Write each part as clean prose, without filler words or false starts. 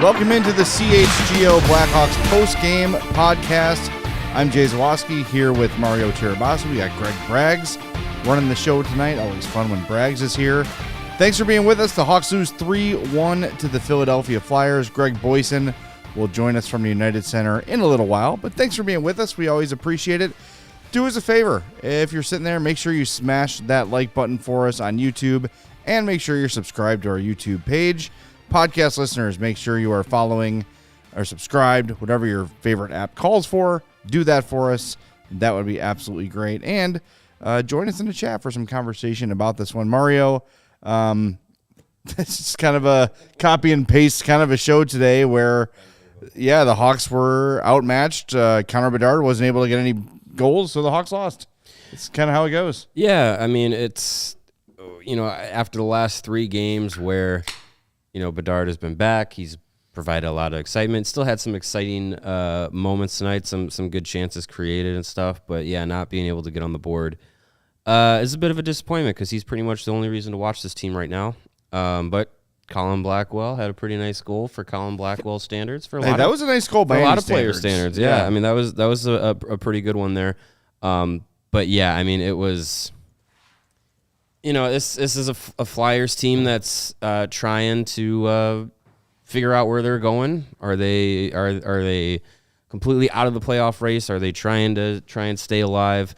Welcome into the CHGO Blackhawks postgame podcast. I'm Jay Zawaski here with Mario Tirabassi. We got Greg Braggs running the show tonight. Always fun when Braggs is here. Thanks for being with us. The Hawks lose 3-1 to the Philadelphia Flyers. Greg Boysen will join us from the United Center in a little while. But thanks for being with us. We always appreciate it. Do us a favor. If you're sitting there, make sure you smash that like button for us on YouTube. And make sure you're subscribed to our YouTube page. Podcast listeners, make sure you are following or subscribed, whatever your favorite app calls for. Do that for us. That would be absolutely great. And join us in the chat for some conversation about this one. Mario, this is kind of a copy and paste kind of a show today where, yeah, the Hawks were outmatched. Connor Bedard wasn't able to get any goals, so the Hawks lost. It's kind of how it goes. Yeah, I mean, it's, after the last 3 games where Bedard has been back. He's provided a lot of excitement. Still had some exciting moments tonight, some good chances created and stuff. But, yeah, not being able to get on the board is a bit of a disappointment because he's pretty much the only reason to watch this team right now. But Colin Blackwell had a pretty nice goal for Colin Blackwell standards. That was a nice goal by a lot of player standards. Yeah, I mean, that was a pretty good one there. But, yeah, I mean, it was – this is a Flyers team that's trying to figure out where they're going. Are they completely out of the playoff race? Are they trying and stay alive?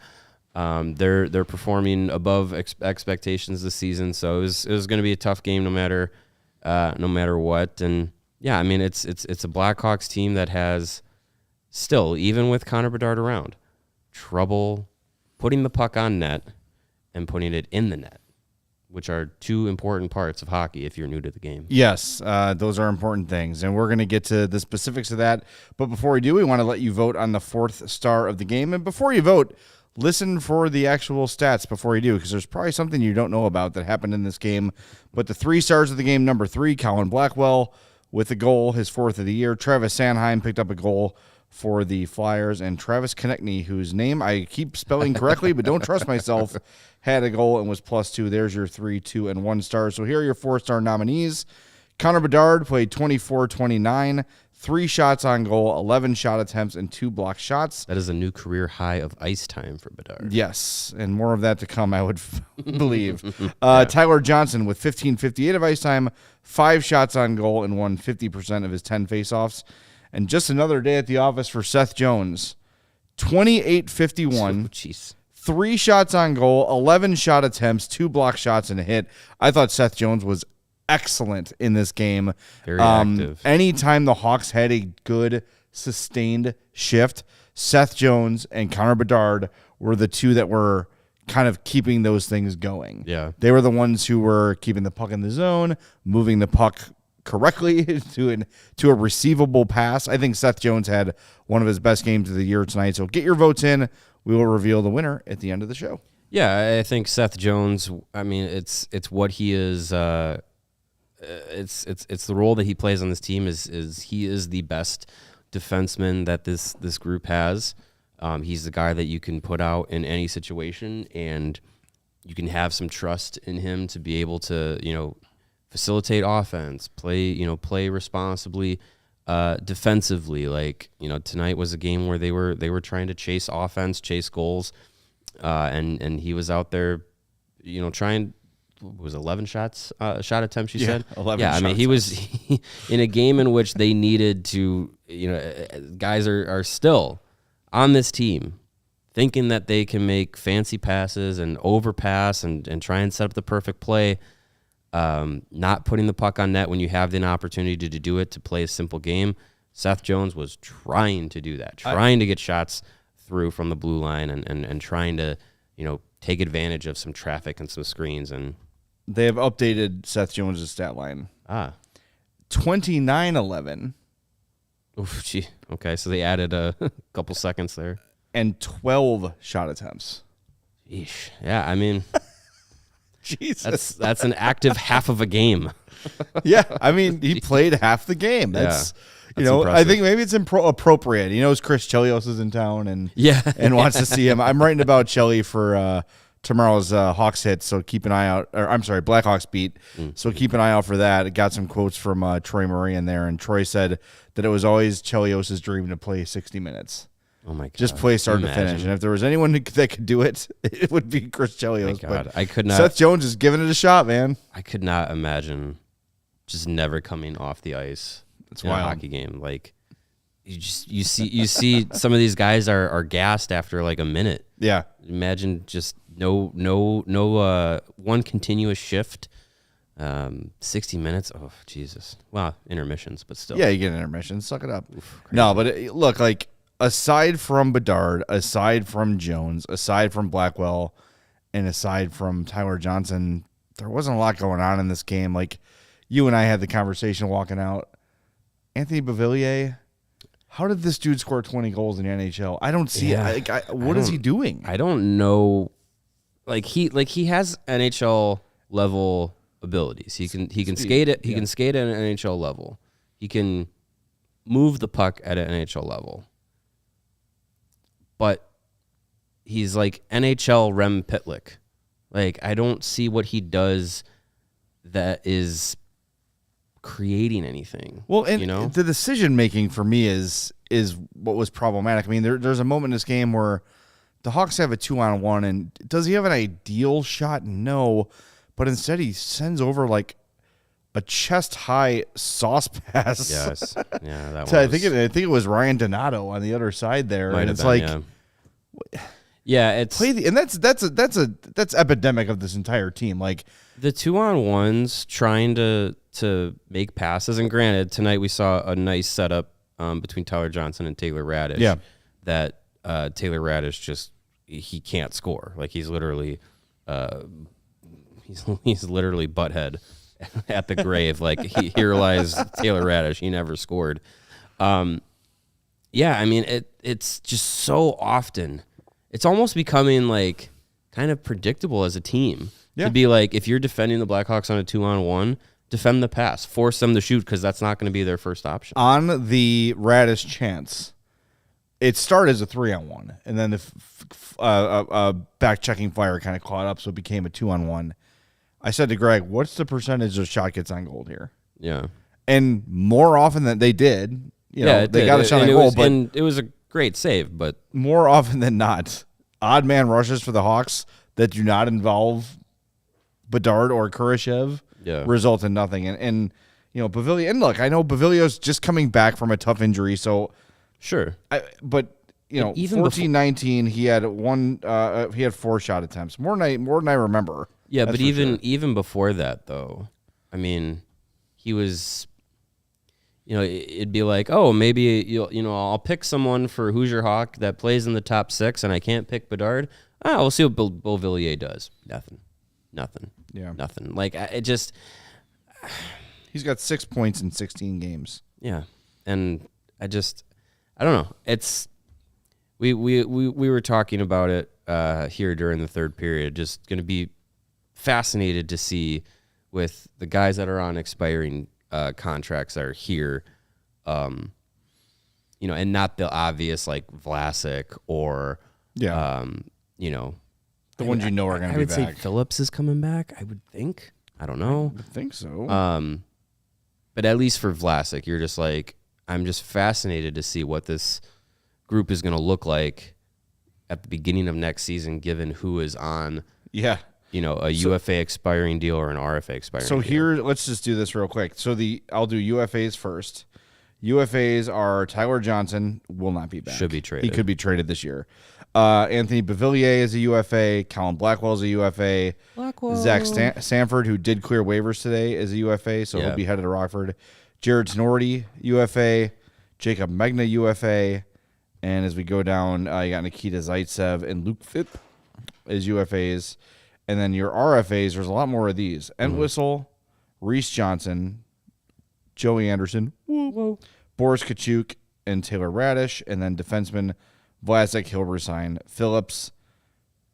They're performing above expectations this season, so it was going to be a tough game no matter what. And yeah, I mean it's a Blackhawks team that has still, even with Connor Bedard around, trouble putting the puck on net and putting it in the net, which are 2 important parts of hockey if you're new to the game. Yes, those are important things, and we're going to get to the specifics of that. But before we do, we want to let you vote on the 4th star of the game. And before you vote, listen for the actual stats before you do, because there's probably something you don't know about that happened in this game. But the 3 stars of the game, number 3, Colin Blackwell with a goal, his 4th of the year. Travis Sanheim picked up a goal for the Flyers, and Travis Konechny, whose name I keep spelling correctly but don't trust myself, had a goal and was +2. There's your 3, 2, and 1 star. So here are your 4-star nominees. Connor Bedard played 24-29, 3 shots on goal, 11 shot attempts, and 2 blocked shots. That is a new career high of ice time for Bedard. Yes, and more of that to come, I would believe. Tyler Johnson with 15:58 of ice time, 5 shots on goal, and won 50% of his 10 faceoffs. And just another day at the office for Seth Jones. 28-51. Oh, jeez. 3 shots on goal, 11 shot attempts, 2 block shots, and a hit. I thought Seth Jones was excellent in this game. Very active. Anytime the Hawks had a good, sustained shift, Seth Jones and Connor Bedard were the 2 that were kind of keeping those things going. Yeah. They were the ones who were keeping the puck in the zone, moving the puck correctly to a receivable pass. I think Seth Jones had one of his best games of the year tonight. So get your votes in. We will reveal the winner at the end of the show. Yeah, I think Seth Jones, I mean, it's what he is. It's the role that he plays on this team is he is the best defenseman that this group has. He's the guy that you can put out in any situation, and you can have some trust in him to be able to, facilitate offense, play responsibly, defensively. Like, tonight was a game where they were trying to chase offense, chase goals, and he was out there, trying. It was 11 shot attempts, you said? 11 yeah, I mean, he was in a game in which they needed to, guys are still on this team thinking that they can make fancy passes and overpass and try and set up the perfect play, not putting the puck on net when you have the opportunity to do it, to play a simple game. Seth Jones was trying to do that, trying to get shots through from the blue line and trying to take advantage of some traffic and some screens. And they have updated Seth Jones' stat line. 29-11. Oof, gee. Okay, so they added a couple seconds there. And 12 shot attempts. Yeesh. Yeah, I mean, Jesus. That's an active half of a game. Yeah, I mean, he played half the game. That's impressive. I think maybe it's appropriate. He knows Chris Chelios is in town and wants to see him. I'm writing about Chelly for tomorrow's Hawks hit, so keep an eye out. Or I'm sorry, Blackhawks beat. So keep an eye out for that. It got some quotes from Troy Murray in there, and Troy said that it was always Chelios' dream to play 60 minutes. Oh my God! Just play start to finish, and if there was anyone that could do it, it would be Chris Chelios. My God. But I could not. Seth Jones is giving it a shot, man. I could not imagine just never coming off the ice. It's in wild. A hockey game. Like you see some of these guys are gassed after like a minute. Yeah. Imagine just no one continuous shift. 60 minutes. Oh Jesus! Wow, intermissions, but still. Yeah, you get an intermission. Suck it up. No, but look, like aside from Bedard, aside from Jones, aside from Blackwell, and aside from Tyler Johnson, there wasn't a lot going on in this game. Like you and I had the conversation walking out. Anthony Beauvillier, how did this dude score 20 goals in the NHL? I don't see it. What is he doing? I don't know. Like he has NHL level abilities. He can skate it. He can skate at an NHL level. He can move the puck at an NHL level. But he's like NHL Rem Pitlick. Like I don't see what he does that is creating anything. Well, and the decision making for me is what was problematic. I mean, there's a moment in this game where the Hawks have a 2-on-1, and does he have an ideal shot? No, but instead he sends over like a chest high sauce pass. Yes, yeah, that was. I think it was Ryan Donato on the other side there, and it's it's and that's epidemic of this entire team. Like the 2-on-1s trying to make passes, and granted, tonight we saw a nice setup between Tyler Johnson and Taylor Radish. Yeah, that Taylor Radish just he can't score. Like he's literally he's literally butthead at the grave. Like here lies Taylor Radish. He never scored. Yeah, I mean it's just so often. It's almost becoming like kind of predictable as a team to be like, if you're defending the Blackhawks on a 2-on-1, defend the pass, force them to shoot, because that's not going to be their first option. On the Radish chance, it started as a 3-on-1, and then the back checking flyer kind of caught up, so it became a 2-on-1. I said to Greg, "What's the percentage of shot gets on goal here?" Yeah, and more often than they did, they did. got a shot on goal, but and it was a great save. But more often than not, odd man rushes for the Hawks that do not involve Bedard or Kurashev result in nothing. And Beauvillier, and look, I know Beauvillier's just coming back from a tough injury, so sure. But even 14-19, he had 4 shot attempts, more than I remember. Yeah, but even before that, though, I mean, he was, it'd be like, oh, maybe I'll pick someone for Hoosier Hawk that plays in the top 6, and I can't pick Bedard. We'll see what Beauvillier does. Nothing. Yeah, nothing. Like it just. He's got 6 points in 16 games. Yeah, and I don't know. It's we were talking about it here during the third period. Just going to be fascinated to see with the guys that are on expiring contracts that are here, and not the obvious like Vlasic or the ones are going to be back. I would say Phillips is coming back. I would think. I don't know. I think so. But at least for Vlasic, you're just like, I'm just fascinated to see what this group is going to look like at the beginning of next season, given who is on, a UFA expiring deal or an RFA expiring deal. So here, let's just do this real quick. So I'll do UFAs first. UFAs are Tyler Johnson will not be back. Should be traded. He could be traded this year. Anthony Beauvillier is a UFA. Colin Blackwell is a UFA. Zach Sanford, who did clear waivers today, is a UFA, so he'll be headed to Rockford. Jared Tenorti, UFA. Jacob Megna, UFA. And as we go down, you got Nikita Zaitsev and Luke Phipps. is UFAs. And then your RFAs, there's a lot more of these. Entwistle, Reese Johnson, Joey Anderson, Boris Kachuk, and Taylor Radish. And then defenseman Vlasic, Hilbersine, Phillips,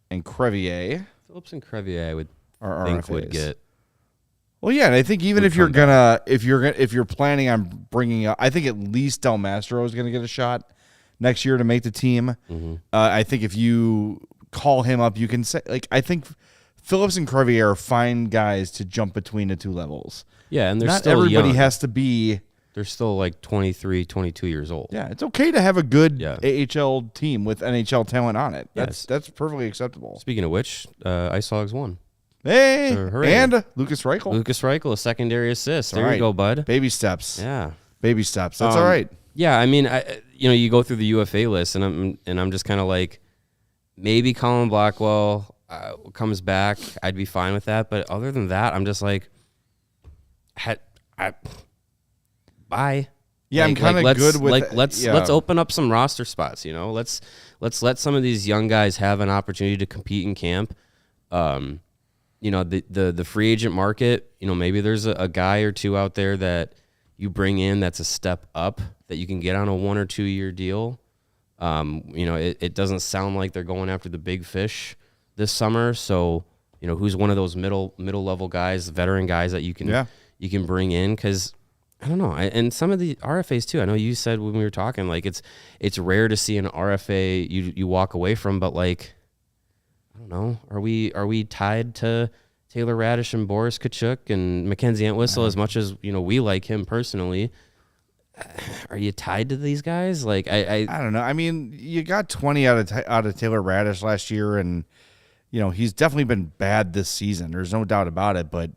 and Crevier. Phillips and Crevier, I would Are think RFAs. would get. Well, yeah, and I think even if you're planning on bringing up, I think at least Del Mastro is gonna get a shot next year to make the team. I think if you call him up, you can say I think Phillips and Crevier are fine guys to jump between the two levels. Yeah, and they're Not still everybody young. has to be. They're still like 23, 22 years old. Yeah, it's okay to have a good Yeah. AHL team with NHL talent on it. Yes. That's perfectly acceptable. Speaking of which, Ice Hogs won. Hey, hooray. and Lucas Reichel. Lucas Reichel, a secondary assist. There All you right. go, bud. Baby steps. Yeah. Baby steps. That's all right. Yeah, I mean, you go through the UFA list, and I'm just kind of like, maybe Colin Blackwell comes back. I'd be fine with that. But other than that, I'm just like, bye. Yeah, I'm kind of good with let's open up some roster spots. Let's let some of these young guys have an opportunity to compete in camp. The free agent market. Maybe there's a guy or two out there that you bring in that's a step up that you can get on a 1 or 2 year deal. It doesn't sound like they're going after the big fish this summer. So who's one of those middle level guys, veteran guys that you can bring in because. I don't know. And some of the RFAs too. I know you said when we were talking, like it's rare to see an RFA you walk away from, but like I don't know. Are we tied to Taylor Radish and Boris Kachuk and Mackenzie Entwistle as much as we like him personally? Are you tied to these guys? Like I don't know. I mean, you got 20 out of Taylor Radish last year, and he's definitely been bad this season. There's no doubt about it, but.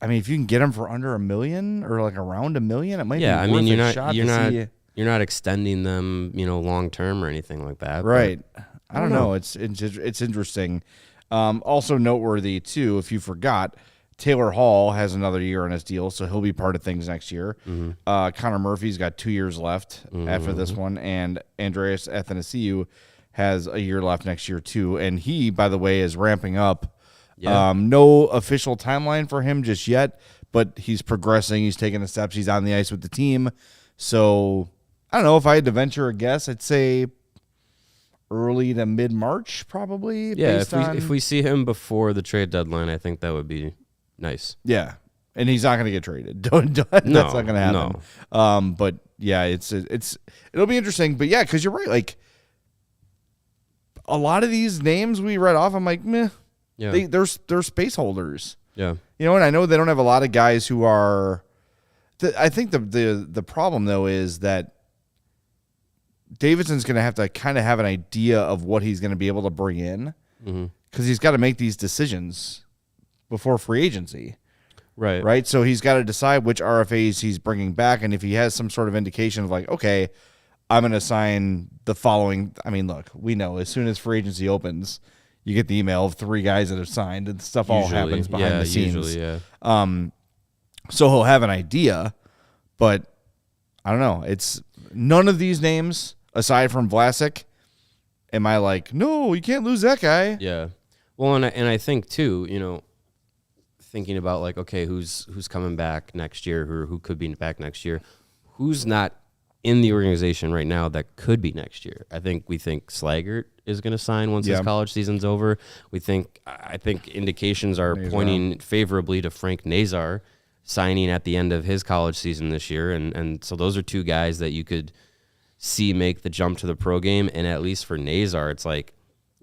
I mean, if you can get him for under $1 million or like around $1 million, it might be worth a shot to see. You're not extending them, long term or anything like that. Right. I don't know. It's interesting. Also noteworthy too, if you forgot, Taylor Hall has another year on his deal, so he'll be part of things next year. Connor Murphy's got 2 years left after this one, and Andreas Athanasiou has a year left next year too. And he, by the way, is ramping up. Yeah. No official timeline for him just yet, but he's progressing. He's taking the steps. He's on the ice with the team. So I don't know if I had to venture a guess. I'd say early to mid-March probably. Yeah, if we see him before the trade deadline, I think that would be nice. Yeah, and he's not going to get traded. That's not going to happen. No. But yeah, it'll be interesting. But yeah, because you're right. Like a lot of these names we read off, I'm like, meh. Yeah, they're space holders. Yeah, and I know they don't have a lot of guys who are. I think the problem though is that Davidson's going to have to kind of have an idea of what he's going to be able to bring in because he's got to make these decisions before free agency. Right. So he's got to decide which RFAs he's bringing back, and if he has some sort of indication of like, okay, I'm going to sign the following. I mean, look, we know as soon as free agency opens. You get the email of 3 guys that have signed, and stuff all happens behind the scenes. Usually, yeah. So he'll have an idea, but I don't know. It's none of these names, aside from Vlasic, am I like, no, you can't lose that guy. Yeah. Well, and I think, too, thinking about, like, okay, who's coming back next year, who could be back next year, who's not in the organization right now that could be next year. We think Slaggert is going to sign once his college season's over. I think indications are pointing favorably to Frank Nazar signing at the end of his college season this year. And so those are 2 guys that you could see make the jump to the pro game. And at least for Nazar, it's like,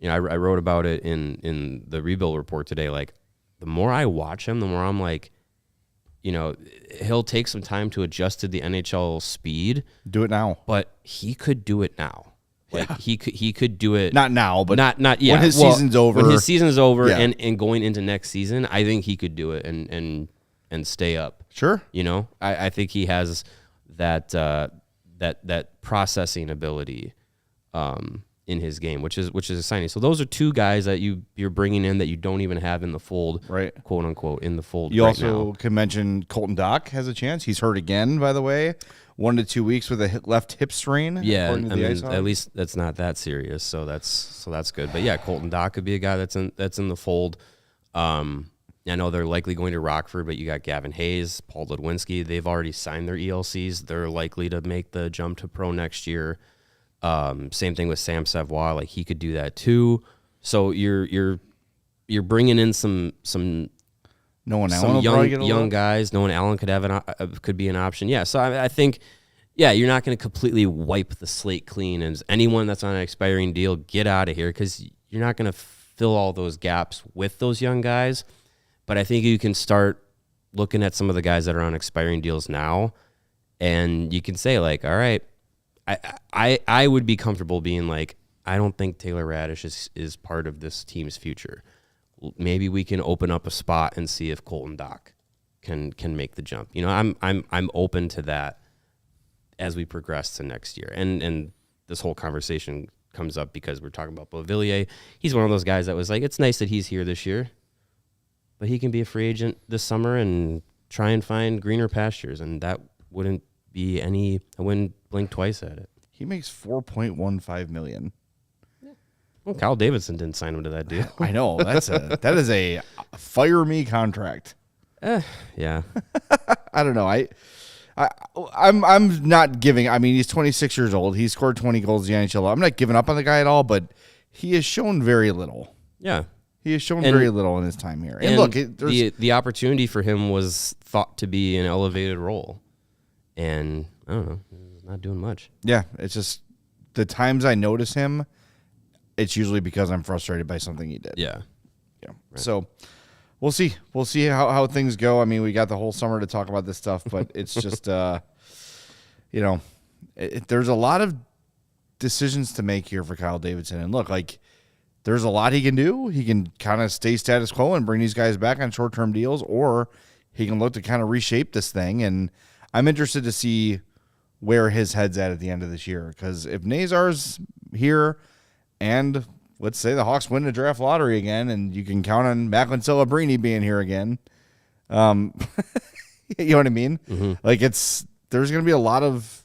I wrote about it in the rebuild report today. Like the more I watch him, the more I'm like, he'll take some time to adjust to the NHL speed. Do it now. But he could do it now. Like he could do it. Not now, but not yet. When his season's over. When his season's over and going into next season, I think he could do it and stay up. Sure. I think he has that processing ability in in his game, which is exciting. So those are two guys that you're bringing in that you don't even have in the fold, right? Quote unquote in the fold. You right also now. can mention Colton Dock has a chance. He's hurt again, by the way, 1 to 2 weeks with a left hip strain. Yeah, at least that's not that serious, so that's good. But yeah, Colton Dock could be a guy that's in the fold. I know they're likely going to Rockford, but you got Gavin Hayes, Paul Ludwinski. They've already signed their ELCs. They're likely to make the jump to pro next year. Same thing with Sam Savoie. Like, he could do that too. So you're bringing in some Nolan Allen young guys. Nolan Allen could be an option. Yeah. So I think, yeah, you're not going to completely wipe the slate clean. And anyone that's on an expiring deal, get out of here, because you're not going to fill all those gaps with those young guys. But I think you can start looking at some of the guys that are on expiring deals now, and you can say, like, all right, I would be comfortable being like, I don't think Taylor Radish is part of this team's future. Maybe we can open up a spot and see if Colton Dock can make the jump. You know, I'm open to that as we progress to next year. And this whole conversation comes up because we're talking about Beauvillier. He's one of those guys that was like, it's nice that he's here this year, but he can be a free agent this summer and try and find greener pastures, and that wouldn't be I wouldn't blink twice at it. He makes $4.15 million. Well, Kyle Davidson didn't sign him to that deal. I know. That is a fire me contract. Yeah. I don't know. I'm not giving. I mean, he's 26 years old. He scored 20 goals in the NHL. I'm not giving up on the guy at all, but he has shown very little. Yeah. He has shown very little in his time here. And look, the opportunity for him was thought to be an elevated role, and I don't know, he's not doing much. Yeah, it's just the times I notice him, it's usually because I'm frustrated by something he did. Yeah. Right. So we'll see. We'll see how things go. I mean, we got the whole summer to talk about this stuff, but it's just, there's a lot of decisions to make here for Kyle Davidson. And look, like, there's a lot he can do. He can kind of stay status quo and bring these guys back on short-term deals, or he can look to kind of reshape this thing. And I'm interested to see where his head's at the end of this year, because if Nazar's here and let's say the Hawks win the draft lottery again, and you can count on Macklin Celebrini being here again, you know what I mean? Mm-hmm. Like, there's going to be a lot of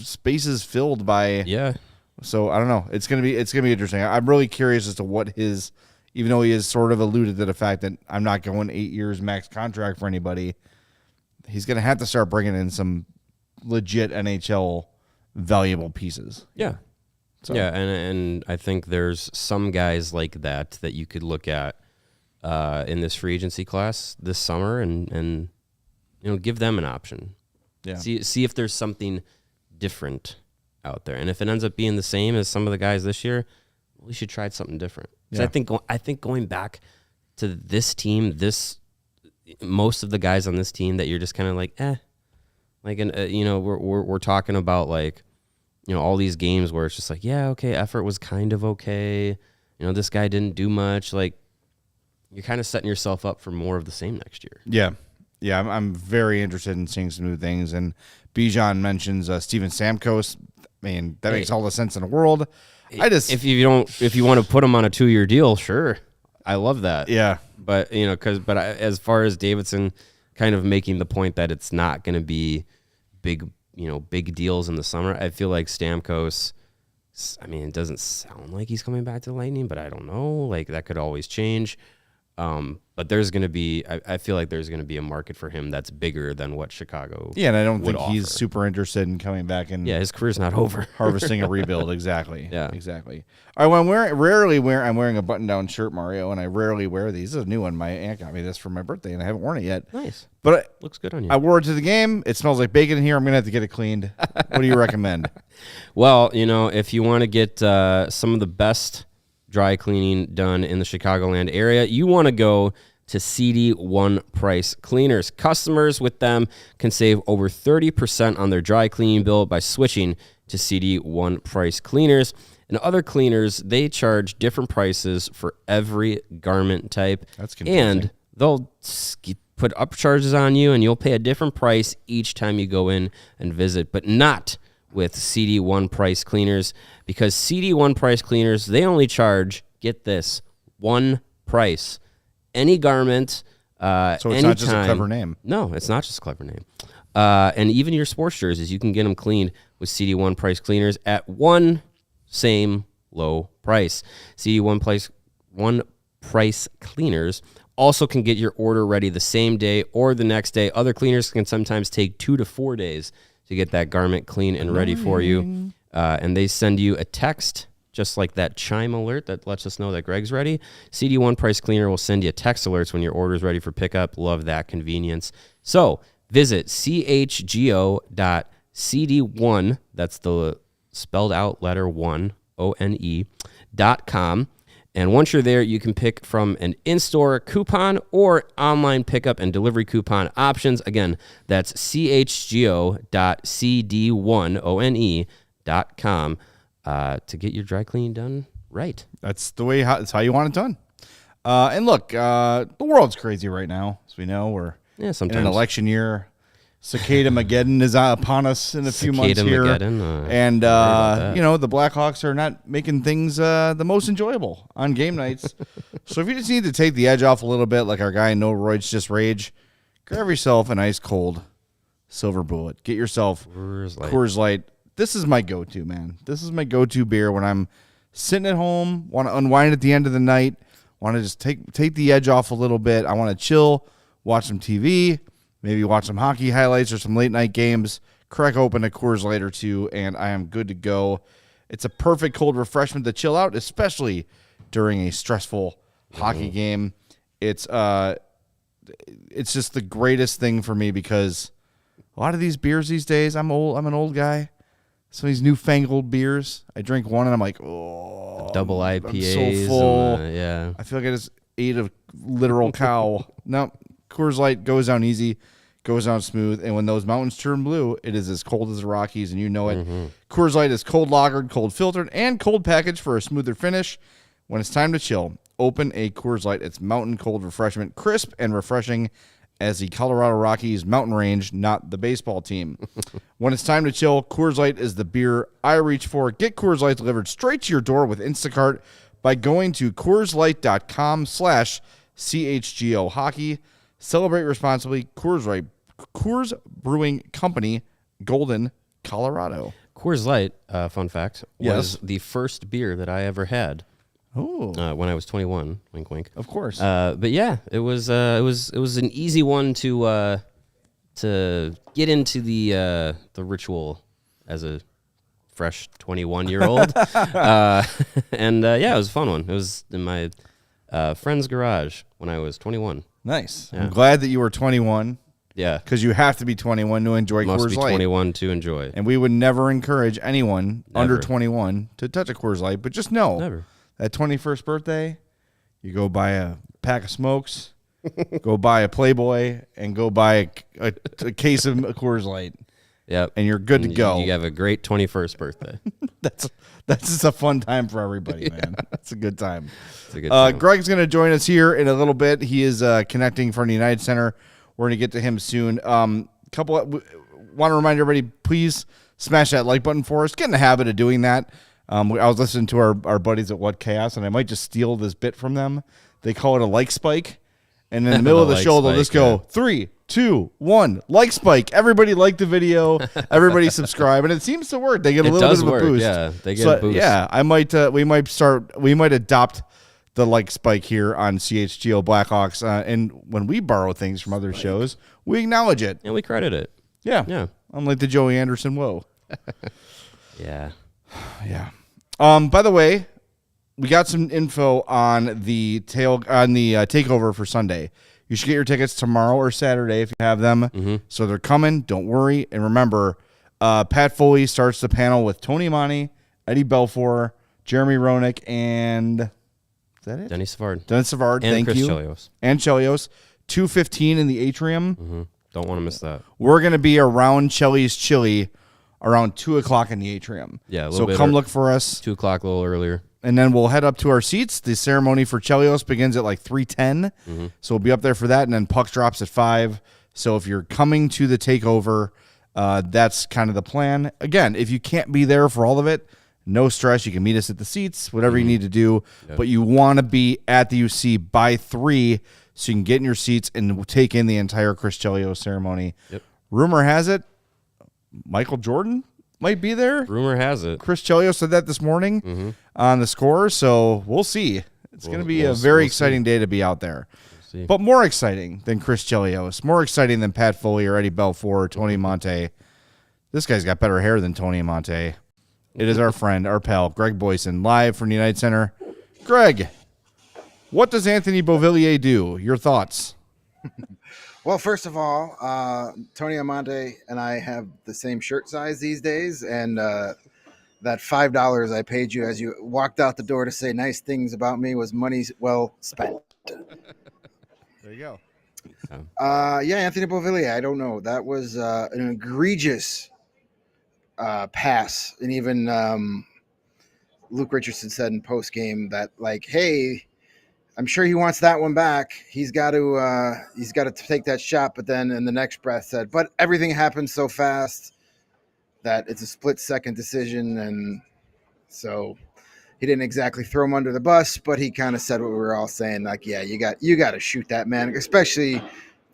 spaces filled by. Yeah. So I don't know. It's gonna be interesting. I'm really curious as to what even though he has sort of alluded to the fact that I'm not going 8 years max contract for anybody, he's gonna have to start bringing in some legit NHL valuable pieces. Yeah. So. Yeah, and I think there's some guys like that you could look at in this free agency class this summer, and give them an option. Yeah. See if there's something different out there, and if it ends up being the same as some of the guys this year, we should try something different. Yeah. I think going back to this team, most of the guys on this team that you're just kind of like, we're talking about, like, all these games where it's just like, yeah, okay, effort was kind of okay, this guy didn't do much. Like, you're kind of setting yourself up for more of the same next year. Yeah, I'm very interested in seeing some new things. And Bijan mentions Steven Stamkos. I mean, that makes all the sense in the world. If you want to put him on a 2-year deal, sure, I love that. Yeah, but as far as Davidson kind of making the point that it's not going to be big deals in the summer, I feel like Stamkos. I mean, it doesn't sound like he's coming back to the Lightning, but I don't know. Like, that could always change. But there's going to be, I feel like there's going to be a market for him that's bigger than what Chicago. Yeah, and I don't think he's super interested in coming back and. Yeah, his career's not over. Harvesting a rebuild, exactly. Yeah, exactly. All right, well, I'm wearing a button-down shirt, Mario, and I rarely wear these. This is a new one. My aunt got me this for my birthday, and I haven't worn it yet. Nice, but looks good on you. I wore it to the game. It smells like bacon in here. I'm gonna have to get it cleaned. What do you recommend? Well, if you want to get some of the best dry cleaning done in the Chicagoland area, you want to go to CD One Price Cleaners. Customers with them can save over 30% on their dry cleaning bill by switching to CD One Price Cleaners. And other cleaners, they charge different prices for every garment type. That's confusing. And they'll put upcharges on you, and you'll pay a different price each time you go in and visit, but not with CD1 price cleaners, because CD1 price cleaners, they only charge, get this, one price. Any garment, So it's not just a clever name. No, it's not just a clever name. And even your sports jerseys, you can get them cleaned with CD1 price cleaners at one same low price. CD1 price cleaners also can get your order ready the same day or the next day. Other cleaners can sometimes take 2 to 4 days to get that garment clean and ready for you. And they send you a text, just like that chime alert that lets us know that Greg's ready. CD1 price cleaner will send you text alerts when your order is ready for pickup. Love that convenience. So visit chgo.cd1, that's the spelled out letter 1, ONE.com. And once you're there, you can pick from an in-store coupon or online pickup and delivery coupon options. Again, that's chgo.cd1one.com to get your dry cleaning done right. That's the way. That's how you want it done. And look, the world's crazy right now, as we know. We're in an election year. Cicada-mageddon is upon us in a few months here. And, the Blackhawks are not making things the most enjoyable on game nights. So if you just need to take the edge off a little bit, like our guy No Roids Just Rage, grab yourself an ice cold Silver Bullet. Get yourself Coors Light. This is my go-to, man. This is my go-to beer when I'm sitting at home, want to unwind at the end of the night, want to just take the edge off a little bit. I want to chill, watch some TV, maybe watch some hockey highlights or some late-night games, crack open a Coors Light or two, and I am good to go. It's a perfect cold refreshment to chill out, especially during a stressful hockey game. It's just the greatest thing for me because a lot of these beers these days, I'm an old guy. Some of these newfangled beers, I drink one and I'm like, double IPAs. I'm so full. Yeah. I feel like I just ate a literal cow. No, Coors Light goes down easy, goes down smooth, and when those mountains turn blue, it is as cold as the Rockies, and you know it. Mm-hmm. Coors Light is cold lagered, cold filtered, and cold packaged for a smoother finish. When it's time to chill, open a Coors Light. It's mountain cold refreshment, crisp and refreshing as the Colorado Rockies mountain range, not the baseball team. When it's time to chill, Coors Light is the beer I reach for. Get Coors Light delivered straight to your door with Instacart by going to CoorsLight.com/CHGO Hockey. Celebrate responsibly. Coors Brewing Company, Golden, Colorado. Coors Light, fun fact, was the first beer that I ever had. Oh, when I was 21, wink, wink. Of course. But yeah, it was an easy one to get into the ritual as a fresh 21-year-old. And it was a fun one. It was in my friend's garage when I was 21. Nice. Yeah. I'm glad that you were 21. Yeah. Because you have to be 21 to enjoy Coors Light. Must be 21 to enjoy. And we would never encourage anyone under 21 to touch a Coors Light. But just know, that 21st birthday, you go buy a pack of smokes, go buy a Playboy, and go buy a case of Coors Light. Yep. And you're good to go. You have a great 21st birthday. That's just a fun time for everybody, man. That's a good time. It's a good time. Greg's going to join us here in a little bit. He is connecting from the United Center. We're going to get to him soon. Want to remind everybody, please smash that like button for us. Get in the habit of doing that. I was listening to our buddies at What Chaos, and I might just steal this bit from them. They call it a like spike. And in the middle of the show, they'll just go, 3, 2, 1, like spike. Everybody like the video. Everybody subscribe. And it seems to work. They get a little bit of a boost. Yeah, they get a boost. Yeah, we might adopt the like spike here on CHGO Blackhawks. And when we borrow things from other shows, we acknowledge it. And we credit it. Yeah. Yeah. Unlike the Joey Anderson whoa. Yeah. Yeah. By the way, we got some info on the takeover for Sunday. You should get your tickets tomorrow or Saturday if you have them. Mm-hmm. So they're coming. Don't worry. And remember, Pat Foley starts the panel with Tony Monty, Eddie Belfour, Jeremy Roenick, and is that it? Dennis Savard. And thank Chris you. Chelios. And Chelios. 2:15 in the atrium. Mm-hmm. Don't want to miss that. We're going to be around Chelly's Chili around 2 o'clock in the atrium. Yeah, a so little bit come look for us. 2 o'clock, a little earlier. And then we'll head up to our seats. The ceremony for Chelios begins at like 3:10. Mm-hmm. So we'll be up there for that. And then puck drops at 5. So if you're coming to the takeover, That's kind of the plan. Again, if you can't be there for all of it, no stress. You can meet us at the seats, whatever you need to do. Yep. But you want to be at the UC by 3 so you can get in your seats and take in the entire Chris Chelios ceremony. Yep. Rumor has it, Michael Jordan might be there. Rumor has it. Chris Chelios said that this morning on the Score, so we'll see. It's going to be a very exciting day to be out there. But more exciting than Chris Chelios, more exciting than Pat Foley or Eddie Belfour or Tony Amonte. This guy's got better hair than Tony Amonte. It is our friend, our pal, Greg Boysen, live from the United Center. Greg, what does Anthony Beauvillier do? Your thoughts? Well, first of all, Tony Amonte and I have the same shirt size these days, and that $5 I paid you as you walked out the door to say nice things about me was money well spent. There you go. Yeah, Anthony Beauvillier, I don't know. That was an egregious pass. And even Luke Richardson said in postgame that, like, hey, I'm sure he wants that one back. He's got to take that shot. But then in the next breath said, but everything happened so fast that it's a split-second decision. And so he didn't exactly throw him under the bus, but he kind of said what we were all saying, like, yeah, you got to shoot that, man, especially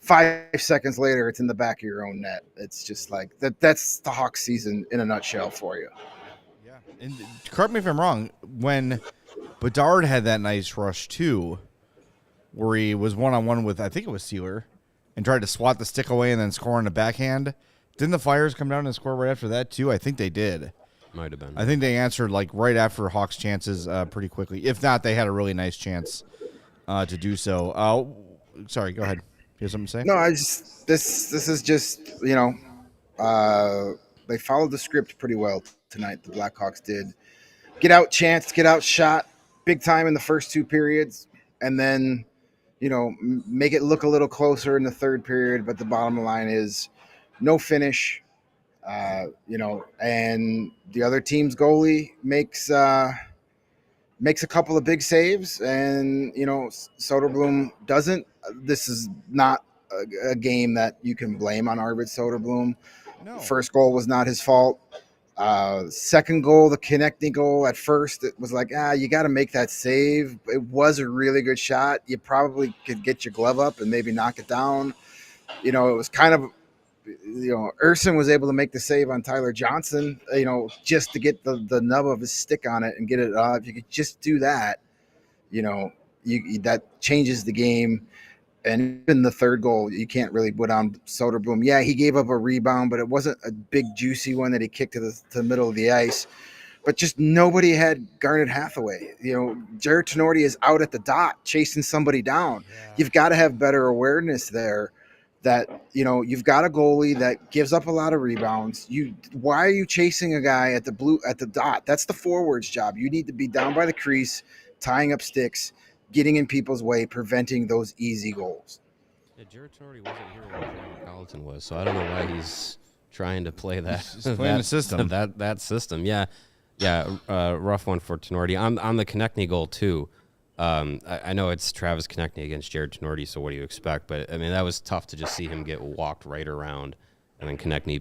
5 seconds later, it's in the back of your own net. It's just like that's the Hawks season in a nutshell for you. Yeah. And correct me if I'm wrong, when Bedard had that nice rush too, where he was one-on-one with, I think it was Sealer, and tried to swat the stick away and then score on the backhand. Didn't the Flyers come down and score right after that too? I think they did. Might have been. I think they answered like right after Hawks' chances pretty quickly. If not, they had a really nice chance to do so. Sorry, go ahead. You have something to say? No, this is just, they followed the script pretty well tonight. The Blackhawks did. Get out chance, get out shot big time in the first 2 periods, and then, make it look a little closer in the third period. But the bottom line is no finish. And the other team's goalie makes a couple of big saves, and Soderblom doesn't. This is not a game that you can blame on Arvid Soderblom. No. First goal was not his fault. Second goal, the connecting goal, at first it was like, you got to make that save. It was a really good shot. You probably could get your glove up and maybe knock it down. It was kind of, Urson was able to make the save on Tyler Johnson, just to get the nub of his stick on it and get it up. If you could just do that, that changes the game. And even the third goal, you can't really put on Soderblom. Yeah, he gave up a rebound, but it wasn't a big, juicy one that he kicked to the middle of the ice. But just nobody had Garnet Hathaway. Jared Tenorti is out at the dot chasing somebody down. Yeah. You've got to have better awareness there. That you've got a goalie that gives up a lot of rebounds. Why are you chasing a guy at the dot? That's the forward's job. You need to be down by the crease, tying up sticks, getting in people's way, preventing those easy goals. Yeah, Jared Tenorti wasn't here when Jeremy Colleton was, so I don't know why he's trying to play that. He's playing the system. That system, yeah. Rough one for Tenorti on the Konechny goal too. I know it's Travis Konechny against Jared Tenorti, so what do you expect? But I mean, that was tough to just see him get walked right around, and then Konechny,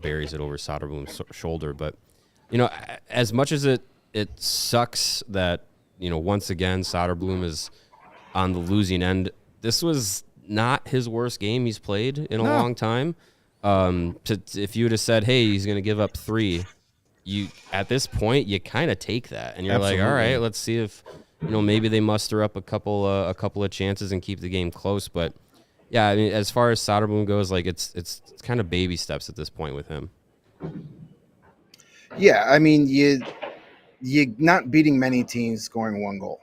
buries it over Soderblom's shoulder. But as much as it sucks that once again Soderblom is on the losing end, this was not his worst game he's played in a long time. If you would have said, hey, he's going to give up 3, at this point you kind of take that, and you're Absolutely. Like, all right, let's see if. Maybe they muster up a couple of chances and keep the game close. But, yeah, I mean, as far as Soderblom goes, like it's kind of baby steps at this point with him. Yeah, I mean, you're not beating many teams scoring 1 goal.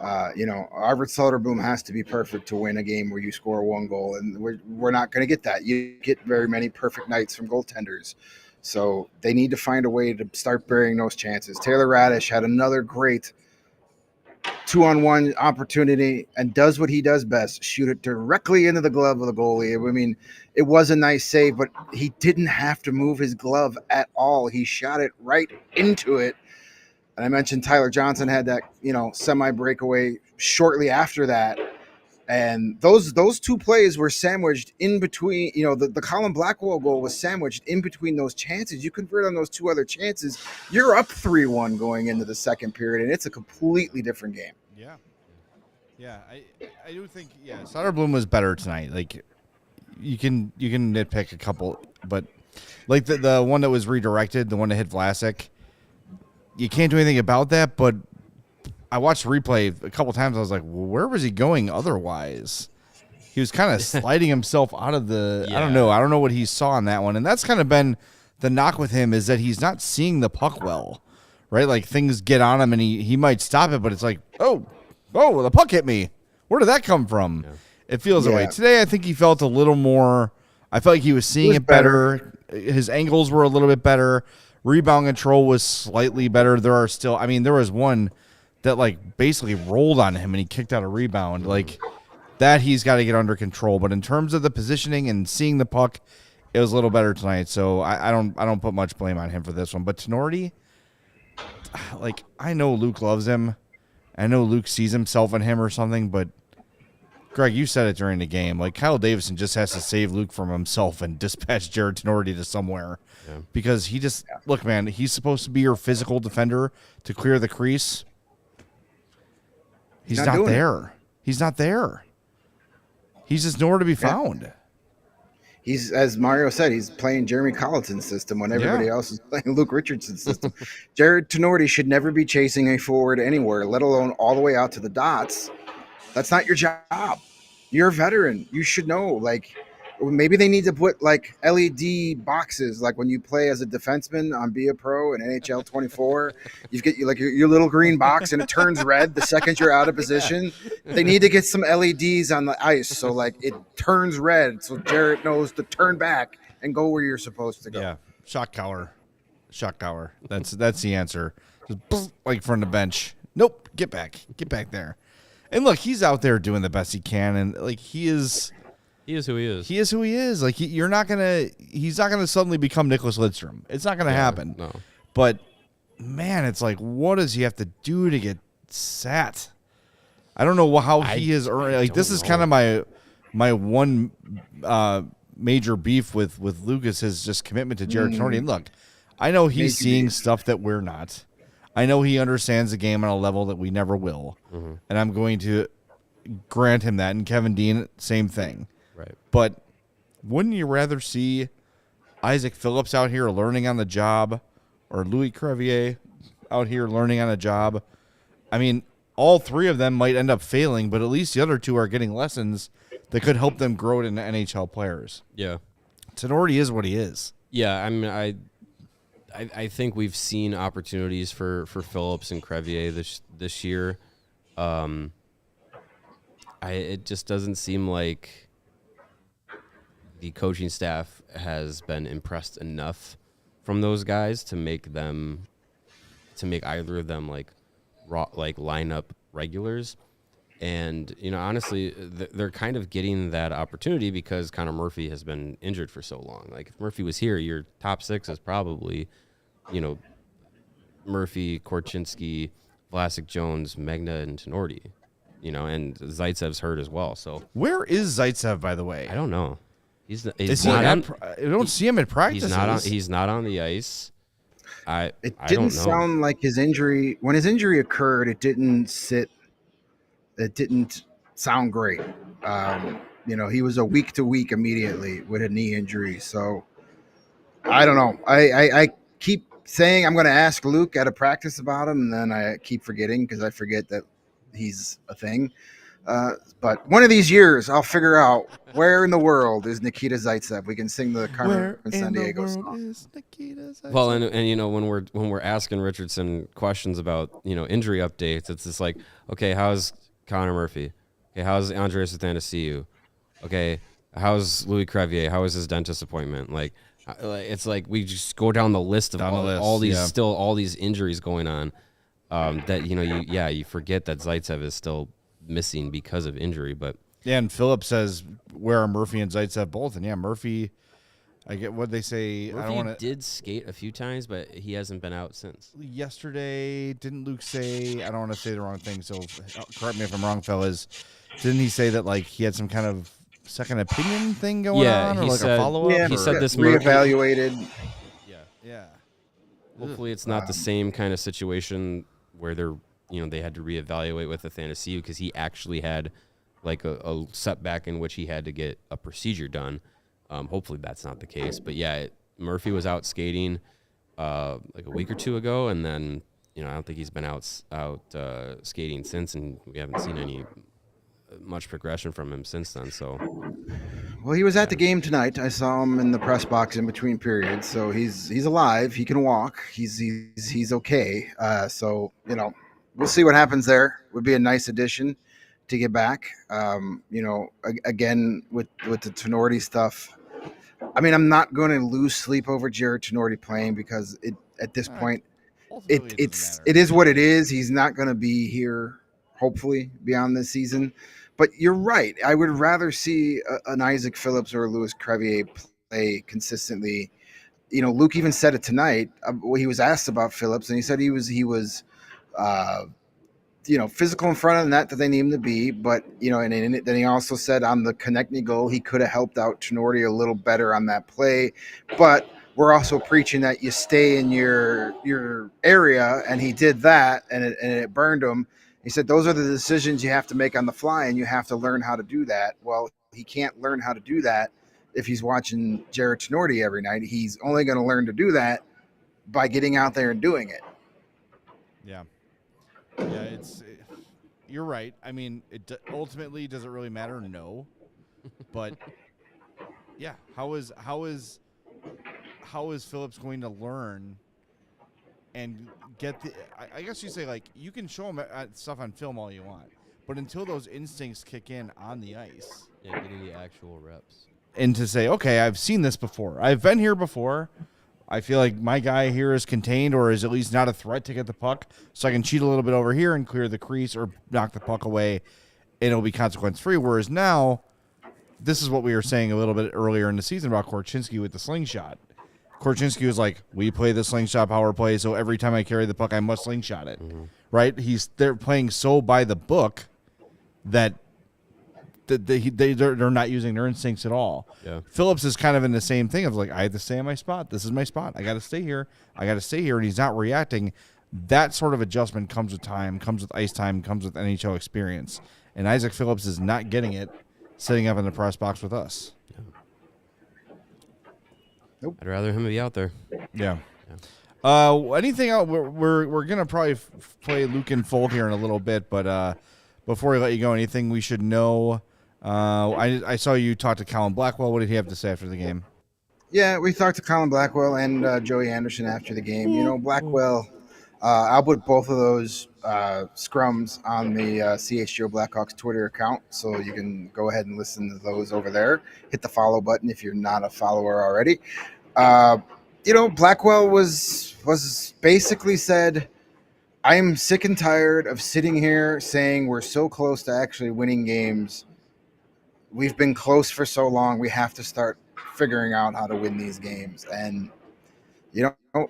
Arvid Soderblom has to be perfect to win a game where you score 1 goal, and we're not going to get that. You get very many perfect nights from goaltenders. So they need to find a way to start burying those chances. Taylor Radish had another great 2-on-1 opportunity and does what he does best, shoot it directly into the glove of the goalie. I mean, it was a nice save, but he didn't have to move his glove at all. He shot it right into it. And I mentioned Tyler Johnson had that, semi breakaway shortly after that. And those two plays were sandwiched in between. The Colin Blackwell goal was sandwiched in between those chances. You convert on those two other chances, you're up 3-1 going into the second period, and it's a completely different game. Yeah, I do think Soderblom was better tonight. Like you can nitpick a couple, but like the one that was redirected, the one that hit Vlasic, you can't do anything about that. But I watched the replay a couple times. I was like, well, where was he going otherwise? He was kind of sliding himself out of the. Yeah. I don't know what he saw on that one, and that's kind of been the knock with him, is that he's not seeing the puck well, right? Like things get on him and he might stop it, but it's like, oh, the puck hit me. Where did that come from? Yeah. It feels that way. Today, I think he felt a little more. I felt like he was seeing it better. His angles were a little bit better. Rebound control was slightly better. There was one that like basically rolled on him and he kicked out a rebound. Like that, he's got to get under control. But in terms of the positioning and seeing the puck, it was a little better tonight. So I don't put much blame on him for this one. But Tinordi, like I know Luke loves him. I know Luke sees himself in him or something, but Greg, you said it during the game. Like Kyle Davison just has to save Luke from himself and dispatch Jared Tinordi to somewhere, because he just look, man. He's supposed to be your physical defender to clear the crease. He's not there. He's not there. He's just nowhere to be found. He's, as Mario said, he's playing Jeremy Colliton's system when everybody else is playing Luke Richardson's system. Jared Tinordi should never be chasing a forward anywhere, let alone all the way out to the dots. That's not your job. You're a veteran. You should know. Like, maybe they need to put like LED boxes, like when you play as a defenseman on Be a Pro and NHL 24. You get your little green box and it turns red the second you're out of position. They need to get some LEDs on the ice so like it turns red, so Jarrett knows to turn back and go where you're supposed to go. Yeah, shock collar. That's the answer. Just like from the bench. Nope, get back there. And look, he's out there doing the best he can, and like he is who he is. He is who he is. Like he's not gonna suddenly become Nicholas Lidstrom. It's not gonna happen. No. But man, it's like, what does he have to do to get sat? I don't know how he is earned. Like this is kind of my one major beef with Lucas, his just commitment to Jared Tinordi. And look, I know he's seeing stuff that we're not. I know he understands the game on a level that we never will, and I'm going to grant him that. And Kevin Dean, same thing. Right. But wouldn't you rather see Isaac Phillips out here learning on the job, or Louis Crevier out here learning on a job? I mean, all three of them might end up failing, but at least the other two are getting lessons that could help them grow into NHL players. Yeah. Tinordi is what he is. Yeah, I mean, I think we've seen opportunities for Phillips and Crevier this year. It just doesn't seem like the coaching staff has been impressed enough from those guys to make either of them like lineup regulars. And honestly, they're kind of getting that opportunity because Connor Murphy has been injured for so long. Like if Murphy was here, your top six is probably, Murphy, Korchinski, Vlasic, Jones, Megna, and Tinordi. And Zaitsev's hurt as well. So where is Zaitsev, by the way? I don't know. I don't see him at practice. He's not on the ice. It didn't sound like his injury. When his injury occurred, it didn't sound great. He was a week to week immediately with a knee injury. So I don't know. I keep saying I'm going to ask Luke at a practice about him, and then I keep forgetting because I forget that he's a thing. But one of these years, I'll figure out where in the world is Nikita Zaitsev. We can sing the Carmen Sandiego song. Well, and when we're asking Richardson questions about injury updates, it's just like, okay, how's Connor Murphy? Okay, how's Andreas Athanasiou? Okay, how's Louis Crevier? How was his dentist appointment? Like, it's like we just go down the list of all these injuries going on. That you forget that Zaitsev is still missing because of injury. But and Phillips says where are Murphy and Zaitsev both? And Murphy, I get what they say. Murphy did skate a few times, but he hasn't been out since. Yesterday, didn't Luke say? I don't want to say the wrong thing, so correct me if I'm wrong, fellas. Didn't he say that like he had some kind of second opinion thing going on, or he like said, a follow up? Yeah, He said this reevaluated. Yeah. Hopefully, it's not the same kind of situation where they had to reevaluate with Athanasiou because he actually had like a setback in which he had to get a procedure done. Hopefully, that's not the case. But yeah, Murphy was out skating like a week or two ago, and then I don't think he's been out skating since, and we haven't seen any much progression from him since then. So, Well, he was at the game tonight. I saw him in the press box in between periods, so he's alive. He can walk. He's okay. So we'll see what happens there. Would be a nice addition to get back. Again with the Tenorti stuff. I mean, I'm not going to lose sleep over Jared Tenorti playing because at this point it is what it is. He's not going to be here, hopefully, beyond this season. But you're right. I would rather see an Isaac Phillips or a Louis Crevier play consistently. Luke even said it tonight. He was asked about Phillips, and he said he was physical in front of the net that they need him to be. But, and then he also said on the Konechny goal, he could have helped out Tenorti a little better on that play. But we're also preaching that you stay in your area, and he did that, and it burned him. He said those are the decisions you have to make on the fly, and you have to learn how to do that. Well, he can't learn how to do that if he's watching Jared Tenorti every night. He's only going to learn to do that by getting out there and doing it. Yeah. You're right. I mean, ultimately, does it really matter? No. But yeah, how is Phillips going to learn and get the? I guess you say like you can show him stuff on film all you want, but until those instincts kick in on the ice, getting the actual reps, and to say, okay, I've seen this before. I've been here before. I feel like my guy here is contained or is at least not a threat to get the puck, so I can cheat a little bit over here and clear the crease or knock the puck away, and it'll be consequence-free. Whereas now, this is what we were saying a little bit earlier in the season about Korchinski with the slingshot. Korchinski was like, we play the slingshot power play, so every time I carry the puck, I must slingshot it. Mm-hmm. Right? They're playing so by the book that they're not using their instincts at all. Yeah. Phillips is kind of in the same thing of like, I have to stay in my spot. This is my spot. I got to stay here. And he's not reacting. That sort of adjustment comes with time, comes with ice time, comes with NHL experience. And Isaac Phillips is not getting it sitting up in the press box with us. Yeah. Nope. I'd rather him be out there. Yeah. Anything else? We're gonna probably play Luke and Fold here in a little bit, but before we let you go, anything we should know? I saw you talk to Colin Blackwell. What did he have to say after the game? Yeah, we talked to Colin Blackwell and Joey Anderson after the game. Blackwell, I'll put both of those scrums on the CHGO Blackhawks Twitter account, so you can go ahead and listen to those over there. Hit the follow button if you're not a follower already. Blackwell was basically said, I'm sick and tired of sitting here saying we're so close to actually winning games. We've been close for so long. We have to start figuring out how to win these games. And,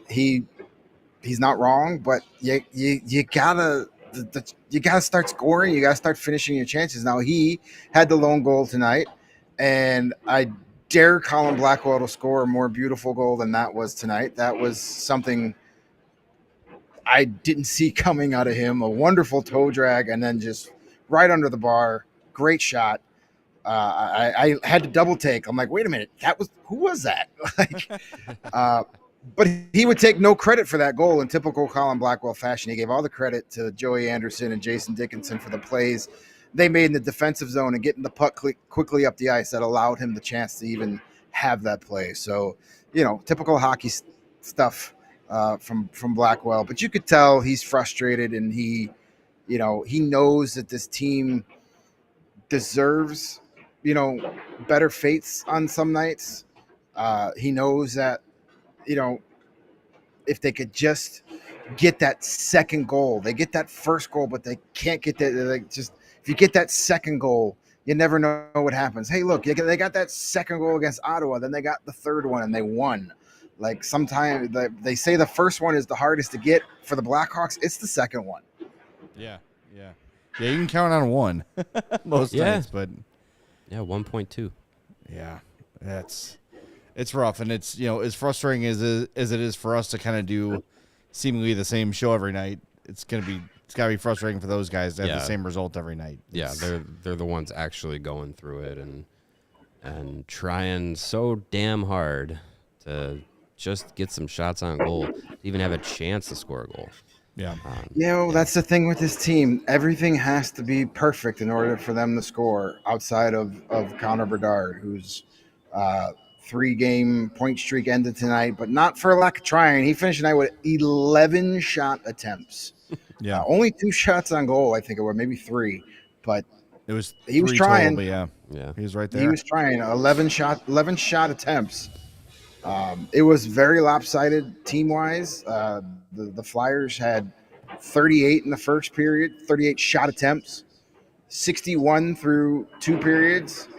he's not wrong, but you gotta start scoring. You gotta start finishing your chances. Now, he had the lone goal tonight, and I dare Colin Blackwell to score a more beautiful goal than that was tonight. That was something I didn't see coming out of him. A wonderful toe drag and then just right under the bar. Great shot. I had to double take. I'm like, wait a minute, who was that? But he would take no credit for that goal in typical Colin Blackwell fashion. He gave all the credit to Joey Anderson and Jason Dickinson for the plays they made in the defensive zone and getting the puck quickly up the ice that allowed him the chance to even have that play. So, typical hockey stuff from Blackwell. But you could tell he's frustrated, and he knows that this team deserves, better fates on some nights. He knows that, if they could just get that second goal, they get that first goal, but they can't get that. If you get that second goal, you never know what happens. Hey, look, they got that second goal against Ottawa, then they got the third one and they won. Like sometimes they say the first one is the hardest to get for the Blackhawks. It's the second one. Yeah. Yeah, you can count on one most nights, but yeah, 1.2. yeah, it's rough, and it's as frustrating as it is for us to kind of do seemingly the same show every night. It's gotta be frustrating for those guys to have the same result every night. Yeah, they're the ones actually going through it and trying so damn hard to just get some shots on goal, to even have a chance to score a goal. Yeah. That's the thing with this team. Everything has to be perfect in order for them to score outside of Connor Bedard, whose 3-game point streak ended tonight, but not for lack of trying. He finished tonight with 11 shot attempts. Yeah. Only 2 shots on goal, I think it was, maybe 3. But It was he was 3 trying. total, but yeah, he was right there. He was trying 11 shot attempts. It was very lopsided team wise. The Flyers had 38 in the first period, 38 shot attempts, 61 through 2 periods.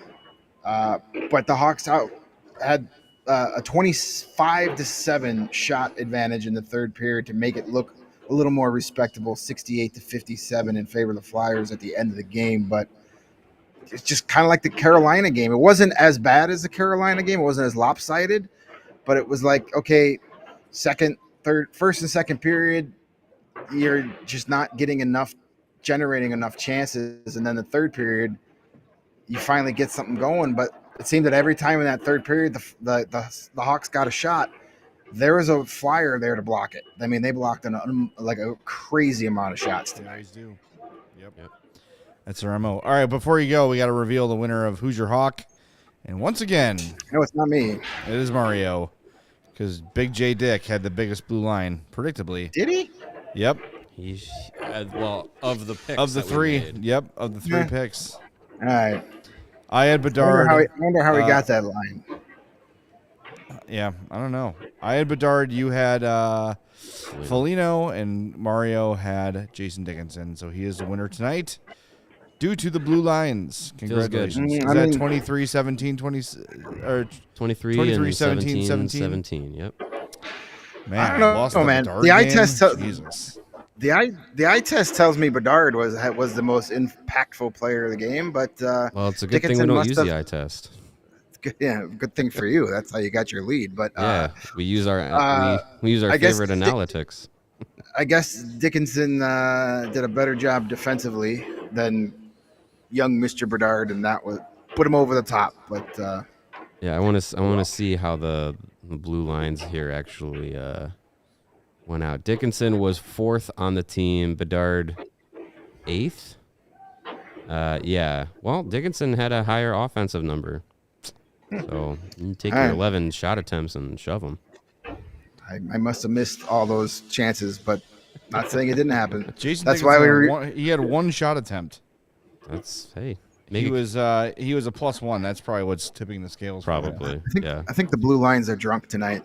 But the Hawks had a 25-7 shot advantage in the third period to make it look a little more respectable, 68-57 in favor of the Flyers at the end of the game. But it's just kind of like the Carolina game. It wasn't as bad as the Carolina game. It wasn't as lopsided, but it was like, okay, first and second period, you're just not generating enough chances. And then the third period, you finally get something going. But it seemed that every time in that third period, the Hawks got a shot, there was a Flyer there to block it. I mean, they blocked a crazy amount of shots tonight. They always do. Yep. That's their MO. All right, before you go, we got to reveal the winner of Who's Your Hawk. And once again, no, it's not me. It is Mario, because Big J Dick had the biggest blue line, predictably. Did he? Yep. He's of the picks. Of the 3. Yep, of the 3 picks. All right. I had Bedard. I wonder how he got that line. Yeah, I don't know. I had Bedard. You had Foligno, and Mario had Jason Dickinson. So he is the winner tonight due to the blue lines. Congratulations. Is that 23-17, 20, or 23 17, 17. Yep. Man, I don't know, lost the man. Bedard The eye game? test. Jesus. The eye test tells me Bedard was the most impactful player of the game, but Well, it's a good Dickinson thing we don't use the eye test. Good thing for you. That's how you got your lead. But we use our favorite analytics. I guess Dickinson did a better job defensively than young Mr. Bedard, and that would put him over the top. But I want to see how the blue lines here actually went out. Dickinson was 4th on the team. Bedard 8th. Well, Dickinson had a higher offensive number. So you take your 11 shot attempts and shove them. I must have missed all those chances, but not saying it didn't happen. Jason That's Dickinson why he had 1 shot attempt. That's He was a +1. That's probably what's tipping the scales. probably. I think the blue lines are drunk tonight.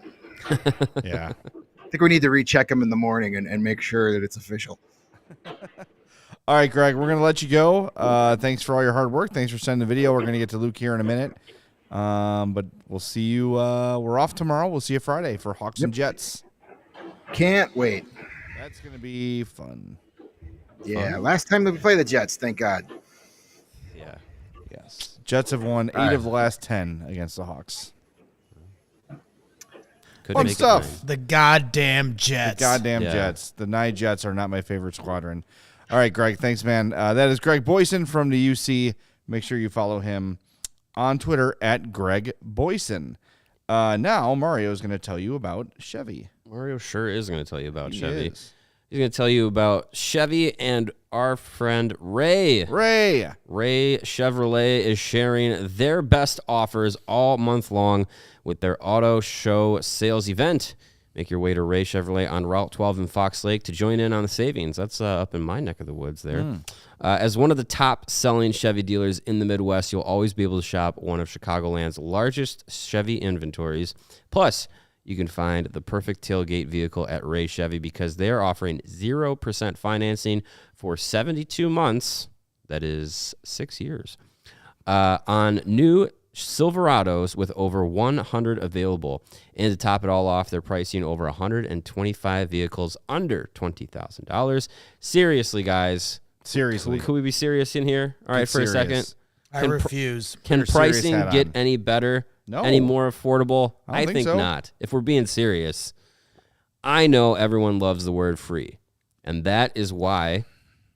Yeah. I think we need to recheck them in the morning and make sure that it's official. All right, Greg, we're going to let you go. Thanks for all your hard work. Thanks for sending the video. We're going to get to Luke here in a minute. But we'll see you. We're off tomorrow. We'll see you Friday for Hawks and Jets. Can't wait. That's going to be fun. Yeah, last time we played the Jets, thank God. Yeah. Yes. Jets have won 8 of the last 10 against the Hawks. Fun stuff. The goddamn Jets. Jets. The Nye Jets are not my favorite squadron. All right, Greg. Thanks, man. That is Greg Boysen from the UC. Make sure you follow him on Twitter at Greg Boysen. Now, Mario is going to tell you about Chevy. Mario sure is going to tell you about Chevy. Is. He's going to tell you about Chevy and our friend Ray. Ray Chevrolet is sharing their best offers all month long with their auto show sales event. Make your way to Ray Chevrolet on Route 12 in Fox Lake to join in on the savings. That's up in my neck of the woods there. As one of the top-selling Chevy dealers in the Midwest, you'll always be able to shop one of Chicagoland's largest Chevy inventories. Plus, you can find the perfect tailgate vehicle at Ray Chevy because they're offering 0% financing for 72 months, that is 6 years, on new Silverados with over 100 available. And to top it all off, they're pricing over 125 vehicles under $20,000. Seriously, guys, Seriously. Could we be serious in here? All right, for a second. I refuse. Can Put a serious pricing hat get on. any better? No. Any more affordable? I don't think so. Not. If we're being serious, I know everyone loves the word free. And that is why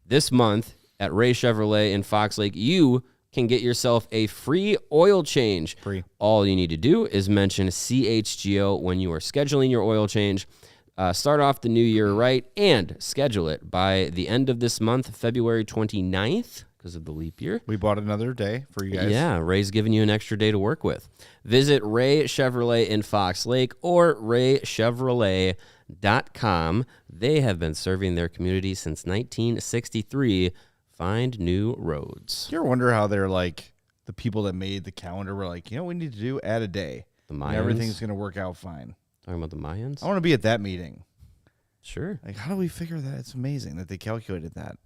this month at Ray Chevrolet in Fox Lake, you can get yourself a free oil change. Free. All you need to do is mention CHGO when you are scheduling your oil change. Start off the new year right and schedule it by the end of this month, February 29th, because of the leap year. We bought another day for you guys. Yeah, Ray's giving you an extra day to work with. Visit Ray Chevrolet in Fox Lake or raychevrolet.com. They have been serving their community since 1963. Find new roads. You ever wonder how they're like, the people that made the calendar were like, you know what we need to do? Add a day. The Mayans? And everything's going to work out fine. Talking about the Mayans? I want to be at that meeting. Sure. Like, how do we figure that? It's amazing that they calculated that.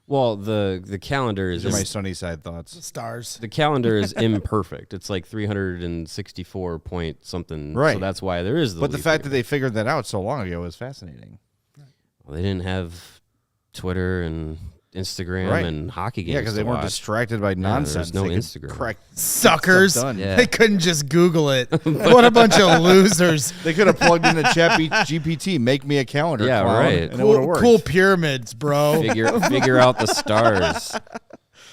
Well, the calendar is These are my sunny side thoughts. Stars. the calendar is imperfect. It's like 364 point something. Right. So that's why there is the But the leap fact year. that they figured that out so long ago is fascinating. Well, they didn't have Twitter and Instagram Right. and hockey games. Yeah, because they to weren't watch. distracted by nonsense. there's no They could Instagram. correct Suckers. stuff done. Yeah. They couldn't just Google it. What a bunch of losers. They could have plugged into Chat GPT, make me a calendar. Yeah, clown, right. And it would have worked. Cool pyramids, bro. Figure out the stars.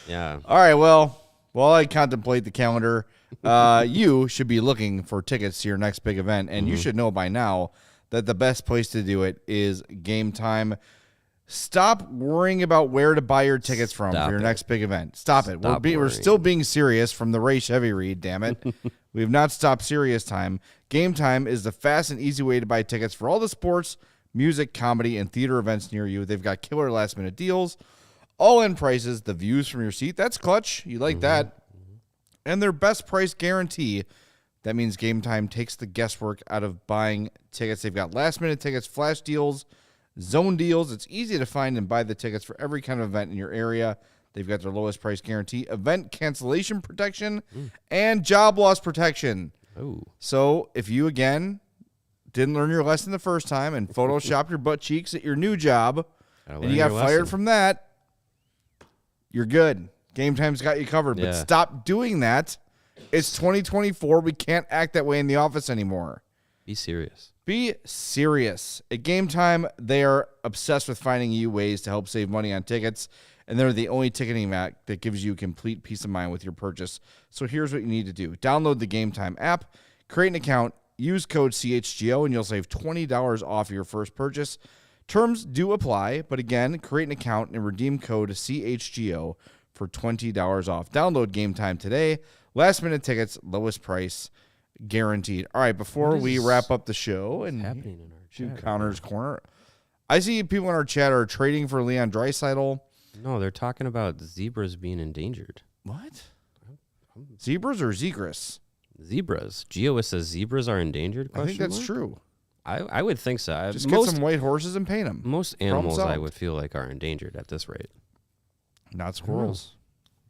Yeah. All right, well, while I contemplate the calendar, you should be looking for tickets to your next big event, and you should know by now that the best place to do it is Game Time. Stop worrying about where to buy your tickets from for your next big event. Stop it. We're still being serious from the Ray Chevy read, damn it. We have not stopped serious time. Game Time is the fast and easy way to buy tickets for all the sports, music, comedy, and theater events near you. They've got killer last-minute deals, all-in prices, the views from your seat. That's clutch. You like that. And their best price guarantee. That means Game Time takes the guesswork out of buying tickets. They've got last-minute tickets, flash deals, zone deals. It's easy to find and buy the tickets for every kind of event in your area. They've got their lowest price guarantee, event cancellation protection, and job loss protection. Oh. So if you, again, didn't learn your lesson the first time and photoshopped your butt cheeks at your new job and you got fired from that, you're good. Game Time's got you covered. Yeah. But stop doing that. It's 2024. We can't act that way in the office anymore. Be serious. Be serious. At Game Time, they are obsessed with finding you ways to help save money on tickets, and they're the only ticketing app that gives you complete peace of mind with your purchase. So here's what you need to do. Download the Game Time app, create an account, use code CHGO, and you'll save $20 off your first purchase. Terms do apply, but again, create an account and redeem code CHGO for $20 off. Download Game Time today. Last minute tickets, lowest price, guaranteed. All right, before we wrap up the show and Happening in our do chat. Connor's Corner, I see people in our chat are trading for Leon Draisaitl. No, they're talking about zebras being endangered. What? Zebras or zegras? Zebras. Geo says zebras are endangered? I think that's mark? true. I would think so. Just get some white horses and paint them. Most animals I solved. would feel like are endangered at this rate. Not squirrels.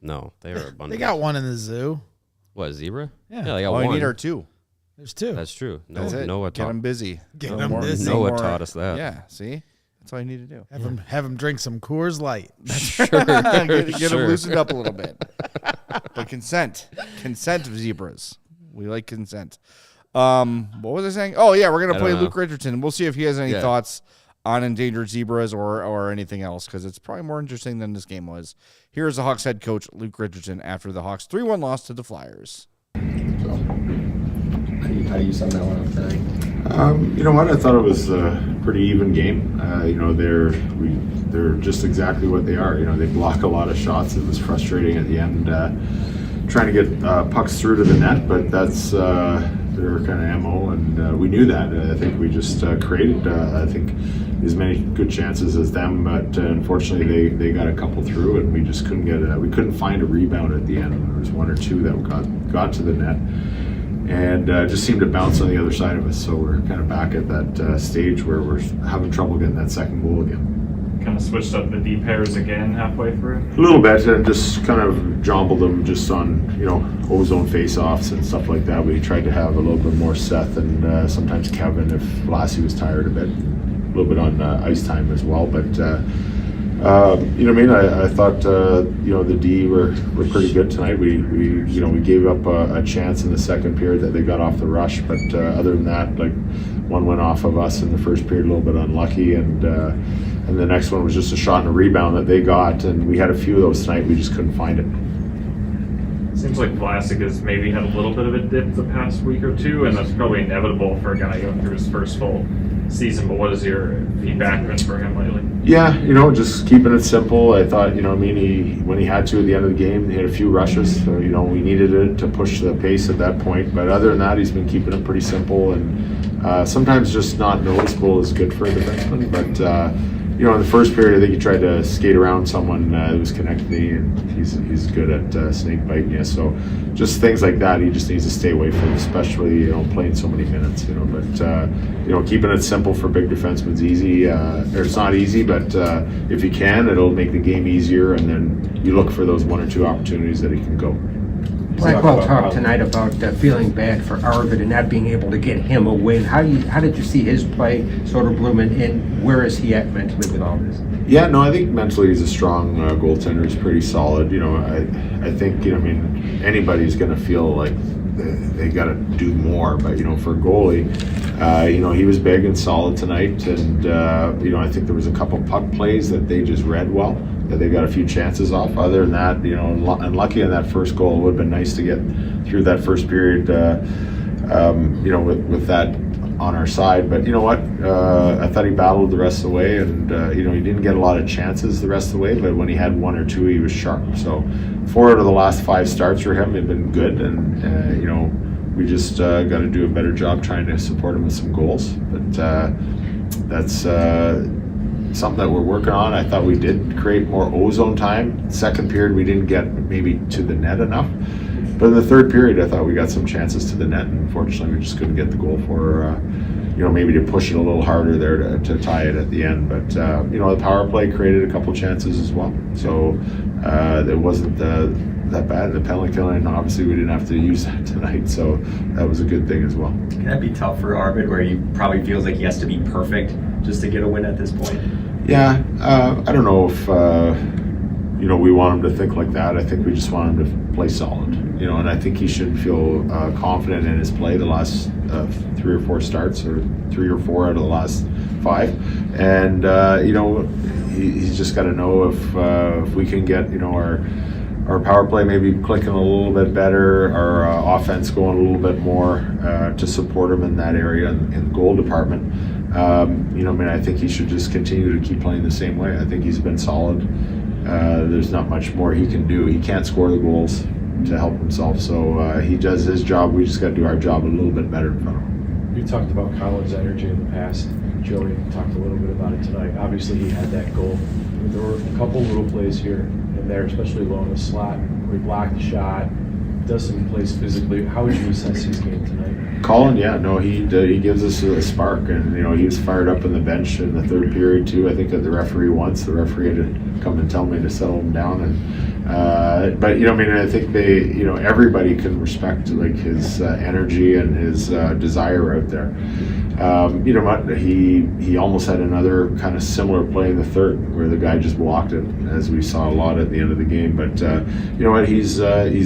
No, they are abundant. They got one in the zoo. What, zebra? Yeah. they got All one. you need are two. There's two. That's true. No, That's it. Noah Get them busy. Get No 'em more- busy. no Noah more- taught us that. Yeah, see? That's all you need to do. Have them drink some Coors Light. get them Sure. loosened up a little bit. But consent of zebras. We like consent. What was I saying? Oh, yeah, we're going to I play don't know. Luke Richardson. We'll see if he has any Yeah. thoughts on endangered zebras or anything else, because it's probably more interesting than this game was. Here's the Hawks head coach, Luke Richardson, after the Hawks 3-1 loss to the Flyers. How do you sum that one up tonight? You know what? I thought it was a pretty even game. They're just exactly what they are. You know, they block a lot of shots. It was frustrating at the end, trying to get pucks through to the net, but that's their kind of MO, and we knew that. I think we just created, I think, as many good chances as them, but unfortunately they got a couple through, and we just couldn't we couldn't find a rebound at the end. There was one or two that got to the net, and just seemed to bounce on the other side of us. So we're kind of back at that stage where we're having trouble getting that second goal again. Kind of switched up the D pairs again halfway through. A little bit, and just kind of jumbled them just on, ozone face-offs and stuff like that. We tried to have a little bit more Seth and sometimes Kevin if Lassie was tired a bit. A little bit on ice time as well, but You know what I mean? I thought the D were pretty good tonight. We gave up a chance in the second period that they got off the rush, but other than that, like one went off of us in the first period, a little bit unlucky, and the next one was just a shot and a rebound that they got, and we had a few of those tonight. We just couldn't find it. Seems like Vlasic has maybe had a little bit of a dip the past week or two, and that's probably inevitable for a guy going through his first full season. But what has your feedback been for him lately? Yeah, just keeping it simple. I thought, when he had to at the end of the game, he had a few rushes. So, we needed it to push the pace at that point. But other than that, he's been keeping it pretty simple. And sometimes just not noticeable is good for a defenseman. But, in the first period, I think he tried to skate around someone that was connecting me, and he's good at snake biting you. So just things like that, he just needs to stay away from, especially, playing so many minutes, But, keeping it simple for big defensemen is easy. Or it's not easy, but if you can, it'll make the game easier, and then you look for those one or two opportunities that he can go. Blackwell talked tonight about feeling bad for Arvid and not being able to get him a win. How did you see his play, Soderblom, and where is he at mentally with all this? Yeah, no, I think mentally he's a strong goaltender. He's pretty solid. I think, anybody's going to feel like they got to do more. But, for a goalie, he was big and solid tonight. And, I think there was a couple puck plays that they just read well, that they got a few chances off. Other than that, unlucky on that first goal. It would have been nice to get through that first period, with that on our side. But you know what? I thought he battled the rest of the way, and he didn't get a lot of chances the rest of the way, but when he had one or two, he was sharp. So 4 out of the last 5 starts for him have been good, and we just got to do a better job trying to support him with some goals. But that's something that we're working on. I thought we did create more ozone time. Second period, we didn't get maybe to the net enough. But in the third period, I thought we got some chances to the net, and unfortunately, we just couldn't get the goal for, maybe to push it a little harder there to tie it at the end. But, the power play created a couple chances as well. So it wasn't that bad. The penalty killing, obviously, we didn't have to use that tonight, so that was a good thing as well. Can that be tough for Arvid, where he probably feels like he has to be perfect just to get a win at this point? Yeah, I don't know if we want him to think like that. I think we just want him to play solid, and I think he should feel confident in his play the last 3 or 4 starts, or 3 or 4 out of the last 5, and he's just got to know if we can get our power play maybe clicking a little bit better, our offense going a little bit more to support him in that area in the goal department. I think he should just continue to keep playing the same way. I think he's been solid. There's not much more he can do. He can't score the goals to help himself, so he does his job. We just got to do our job a little bit better in front of him. You talked about Colin's energy in the past. Joey talked a little bit about it tonight. Obviously, he had that goal. There were a couple little plays here and there, especially low in the slot, where he blocked the shot, does some plays physically. How would you assess his game tonight? Colin, he gives us a spark, and he was fired up on the bench in the third period too. I think that the referee had to come and tell me to settle him down, and but I think they, everybody can respect his energy and his desire out there. He almost had another kind of similar play in the third where the guy just blocked it, as we saw a lot at the end of the game. But he's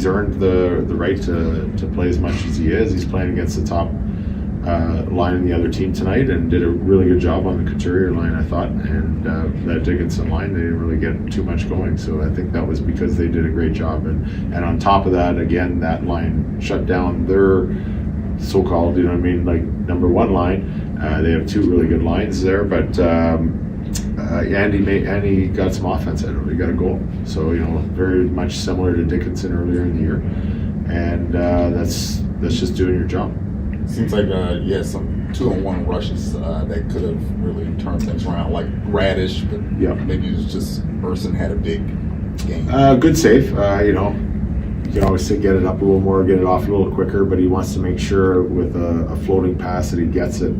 earned the right to play as much as he is. He's playing against the top line in the other team tonight, and did a really good job on the Couturier line, I thought. And that Dickinson line, they didn't really get too much going. So I think that was because they did a great job. And on top of that, again, that line shut down their so-called, number 1 line. They have 2 really good lines there, but Andy got some offense out of it. He got a goal. So, very much similar to Dickinson earlier in the year. And that's just doing your job. Seems like you had some 2-on-1 rushes that could have really turned things around, like Radish, but maybe it was just Burson had a big game. Good save. You can always get it up a little more, get it off a little quicker, but he wants to make sure with a floating pass that he gets a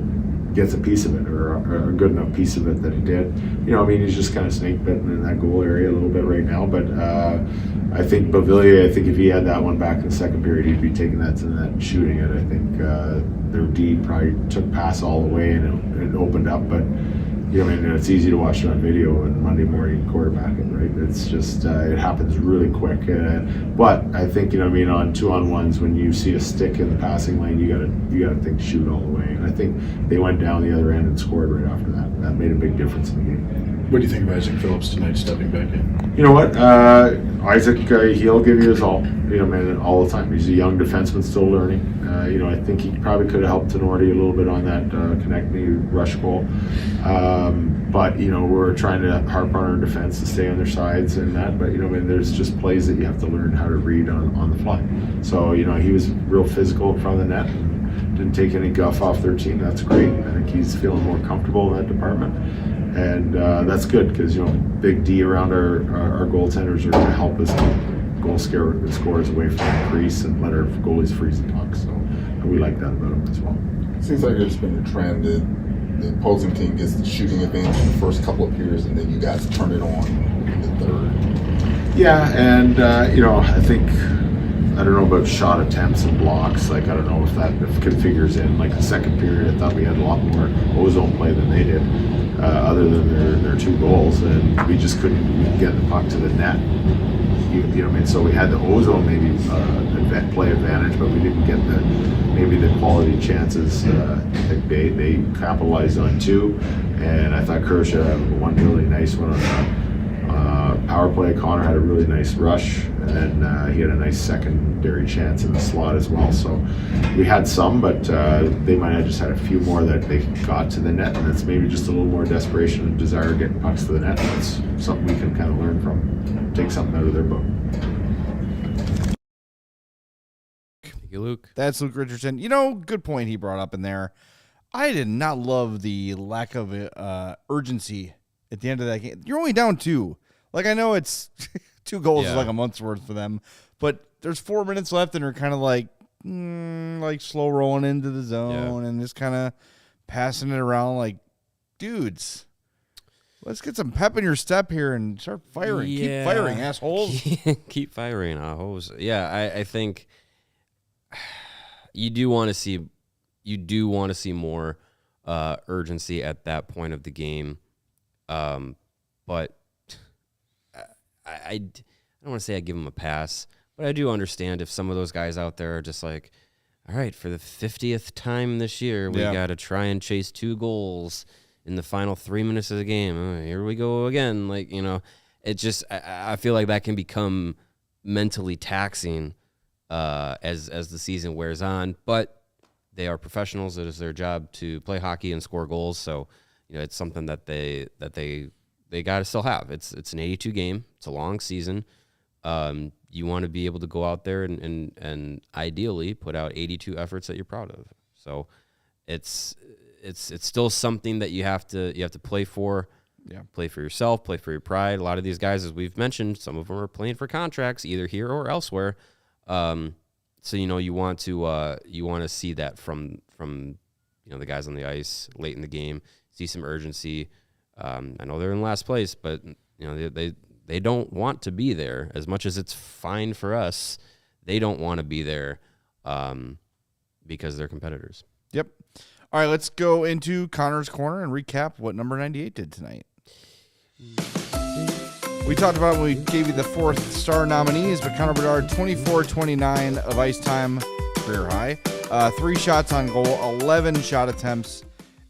piece of it, or a good enough piece of it that he did. He's just kind of snake bitten in that goal area a little bit right now, but I think Beauvillier, if he had that one back in the second period, he'd be taking that to the net and shooting it. I think their D probably took pass all the way and it opened up, but I mean, it's easy to watch it on video and Monday morning quarterbacking, right? It's just it happens really quick. But I think on 2-on-1s, when you see a stick in the passing lane, you gotta think shoot all the way. And I think they went down the other end and scored right after that. That made a big difference in the game. What do you think of Isaac Phillips tonight, stepping back in? You know what, Isaac, he'll give you his all. Man, all the time. He's a young defenseman still learning. I think he probably could have helped Tenorti a little bit on that connect me rush goal. But we're trying to harp on our defense to stay on their sides and that. But there's just plays that you have to learn how to read on the fly. So he was real physical in front of the net. And didn't take any guff off their team. That's great. I think he's feeling more comfortable in that department. And that's good because Big D around our goaltenders are going to help us goal scores away from the crease and let our goalies freeze the puck. So we like that about him as well. Seems like there's been a trend that the opposing team gets the shooting advantage in the first couple of periods, and then you guys turn it on in the third. Yeah, and I think I don't know about shot attempts and blocks. Like I don't know if it figures in. Like the second period, I thought we had a lot more ozone play than they did. Other than their 2 goals, and we just couldn't get the puck to the net. So we had the ozone maybe play advantage, but we didn't get the quality chances. I think they capitalized on 2, and I thought Kershaw had one really nice one on power play. Connor had a really nice rush, and then he had a nice secondary chance in the slot as well. So we had some, but they might have just had a few more that they got to the net, and it's maybe just a little more desperation and desire to get pucks to the net. That's something we can kind of learn from, take something out of their book. Thank you, Luke. That's Luke Richardson. Good point he brought up in there. I did not love the lack of urgency at the end of that game. You're only down 2. Like, I know it's 2 goals is like a month's worth for them, but there's 4 minutes left, and they're kind of like slow rolling into the zone and just kind of passing it around like, dudes, let's get some pep in your step here and start firing. Yeah. Keep firing, assholes. Keep firing, assholes. Yeah, I think you do want to see more urgency at that point of the game, but I don't want to say I give them a pass, but I do understand if some of those guys out there are just like, all right, for the 50th time this year, we got to try and chase 2 goals in the final 3 minutes of the game. Oh, here we go again. Like, it just, I feel like that can become mentally taxing as the season wears on, but they are professionals. It is their job to play hockey and score goals. So, it's something that they got to still have. It's an 82 game. It's a long season. You want to be able to go out there and ideally put out 82 efforts that you're proud of. So it's still something that you have to play for. Yeah. Play for yourself, play for your pride. A lot of these guys, as we've mentioned, some of them are playing for contracts either here or elsewhere. So you want to see that from the guys on the ice late in the game, see some urgency. I know they're in last place, but they don't want to be there as much as it's fine for us. They don't want to be there because they're competitors. Yep. All right, let's go into Connor's Corner and recap what number 98 did tonight. We talked about when we gave you the 4th star nominees, but Connor Bedard, 24-29 of ice time, career high. 3 shots on goal, 11 shot attempts,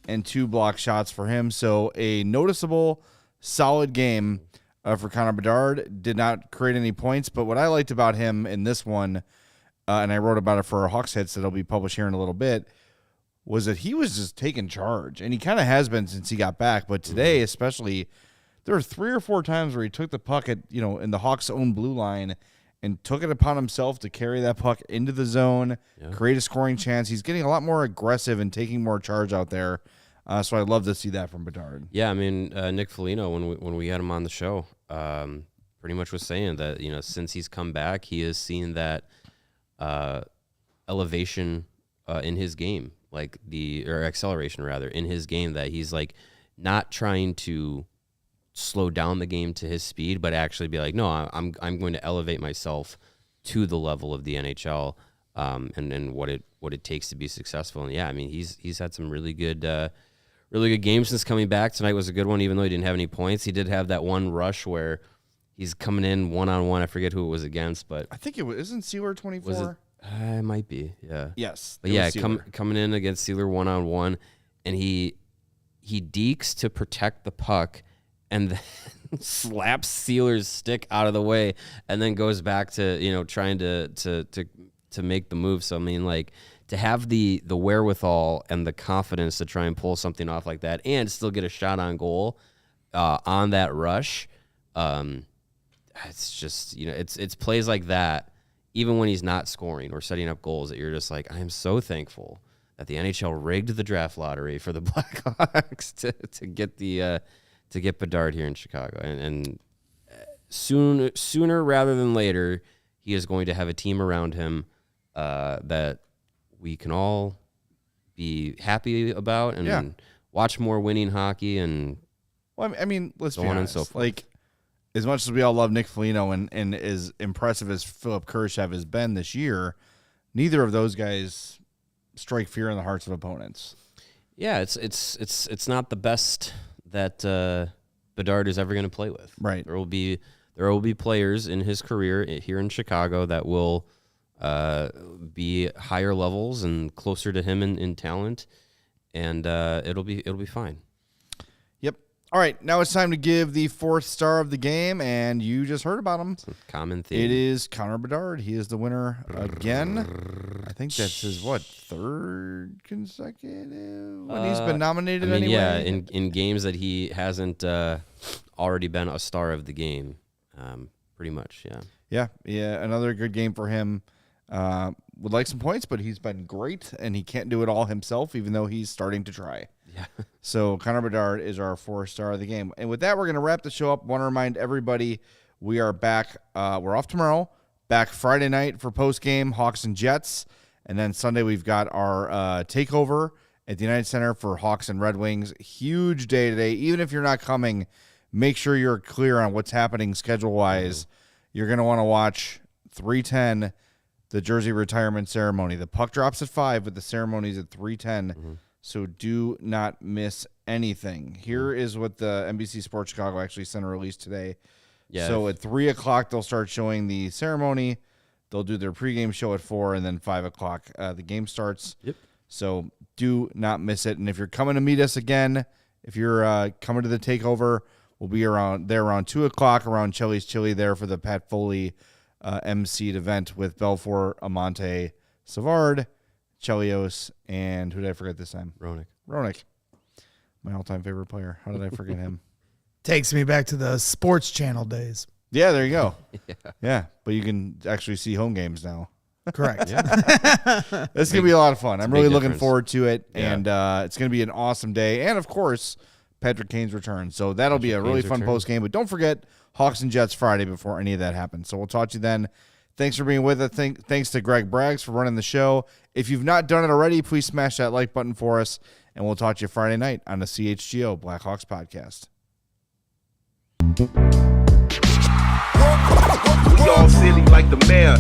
and 2 block shots for him. So a noticeable, solid game for Connor Bedard. Did not create any points, but what I liked about him in this one, and I wrote about it for our Hawks Hits that'll be published here in a little bit, was that he was just taking charge, and he kind of has been since he got back. But today, especially, there were 3 or 4 times where he took the puck at in the Hawks' own blue line and took it upon himself to carry that puck into the zone, create a scoring chance. He's getting a lot more aggressive and taking more charge out there. So I love to see that from Bedard. Yeah, I mean, Nick Foligno, when we had him on the show, pretty much was saying that since he's come back, he has seen that elevation in his game, or acceleration rather in his game, that he's like not trying to slow down the game to his speed, but actually be like, no, I'm going to elevate myself to the level of the NHL, and what it takes to be successful. And yeah, I mean, he's had some really good really good game since coming back. Tonight was a good one, even though he didn't have any points. He did have that one rush where he's coming in one-on-one. I forget who it was against, but I think isn't Sealer 24? Was it? It might be, yeah. Yes. But yeah, coming in against Sealer one-on-one, and he dekes to protect the puck and then slaps Sealer's stick out of the way and then goes back to, trying to make the move. So, I mean, like, to have the wherewithal and the confidence to try and pull something off like that and still get a shot on goal on that rush, it's just, it's plays like that, even when he's not scoring or setting up goals, that you're just like, I am so thankful that the NHL rigged the draft lottery for the Blackhawks to get Bedard here in Chicago. And sooner rather than later, he is going to have a team around him that we can all be happy about and watch more winning hockey. And well, I mean, let's so be on honest. and so forth. Like, as much as we all love Nick Foligno and as impressive as Philip Kurashev has been this year, neither of those guys strike fear in the hearts of opponents. Yeah, it's not the best that Bedard is ever going to play with. Right. There will be players in his career here in Chicago that will be higher levels and closer to him in talent, and it'll be fine. Yep. All right, now it's time to give the fourth star of the game, and you just heard about him. It's a common theme. It is Connor Bedard. He is the winner again. I think that's his third consecutive when he's been nominated. I mean, anyway. yeah, in games that he hasn't already been a star of the game, pretty much. Yeah. Yeah. Another good game for him. Would like some points, but he's been great, and he can't do it all himself, even though he's starting to try. Yeah. So Connor Bedard is our 4-star of the game. And with that, we're going to wrap the show up. Want to remind everybody we are back. We're off tomorrow. Back Friday night for postgame, Hawks and Jets. And then Sunday we've got our takeover at the United Center for Hawks and Red Wings. Huge day today. Even if you're not coming, make sure you're clear on what's happening schedule-wise. You're going to want to watch 3:10, the jersey retirement ceremony. The puck drops at 5, but the ceremony's at 3:10. So do not miss anything. Here is what the NBC Sports Chicago actually sent a release today. Yeah. So at 3 o'clock, they'll start showing the ceremony. They'll do their pregame show at 4, and then 5 o'clock, the game starts. Yep. So do not miss it. And if you're coming to meet us again, if you're coming to the takeover, we'll be around 2 o'clock around Chili's Chili there for the Pat Foley emceed event with Belfour, Amante, Savard, Chelios, and who did I forget this time? Roenick. My all-time favorite player. How did I forget him? Takes me back to the Sports Channel days. Yeah, there you go. Yeah, but you can actually see home games now. Correct. It's going to be a lot of fun. I'm really looking difference. forward to it, and it's going to be an awesome day. And, of course, Patrick Kane's return. So that'll be a really fun post game. But don't forget Hawks and Jets Friday before any of that happens. So we'll talk to you then. Thanks for being with us. Thanks to Greg Braggs for running the show. If you've not done it already, please smash that like button for us, and we'll talk to you Friday night on the CHGO Blackhawks Podcast. We all silly like the mayor.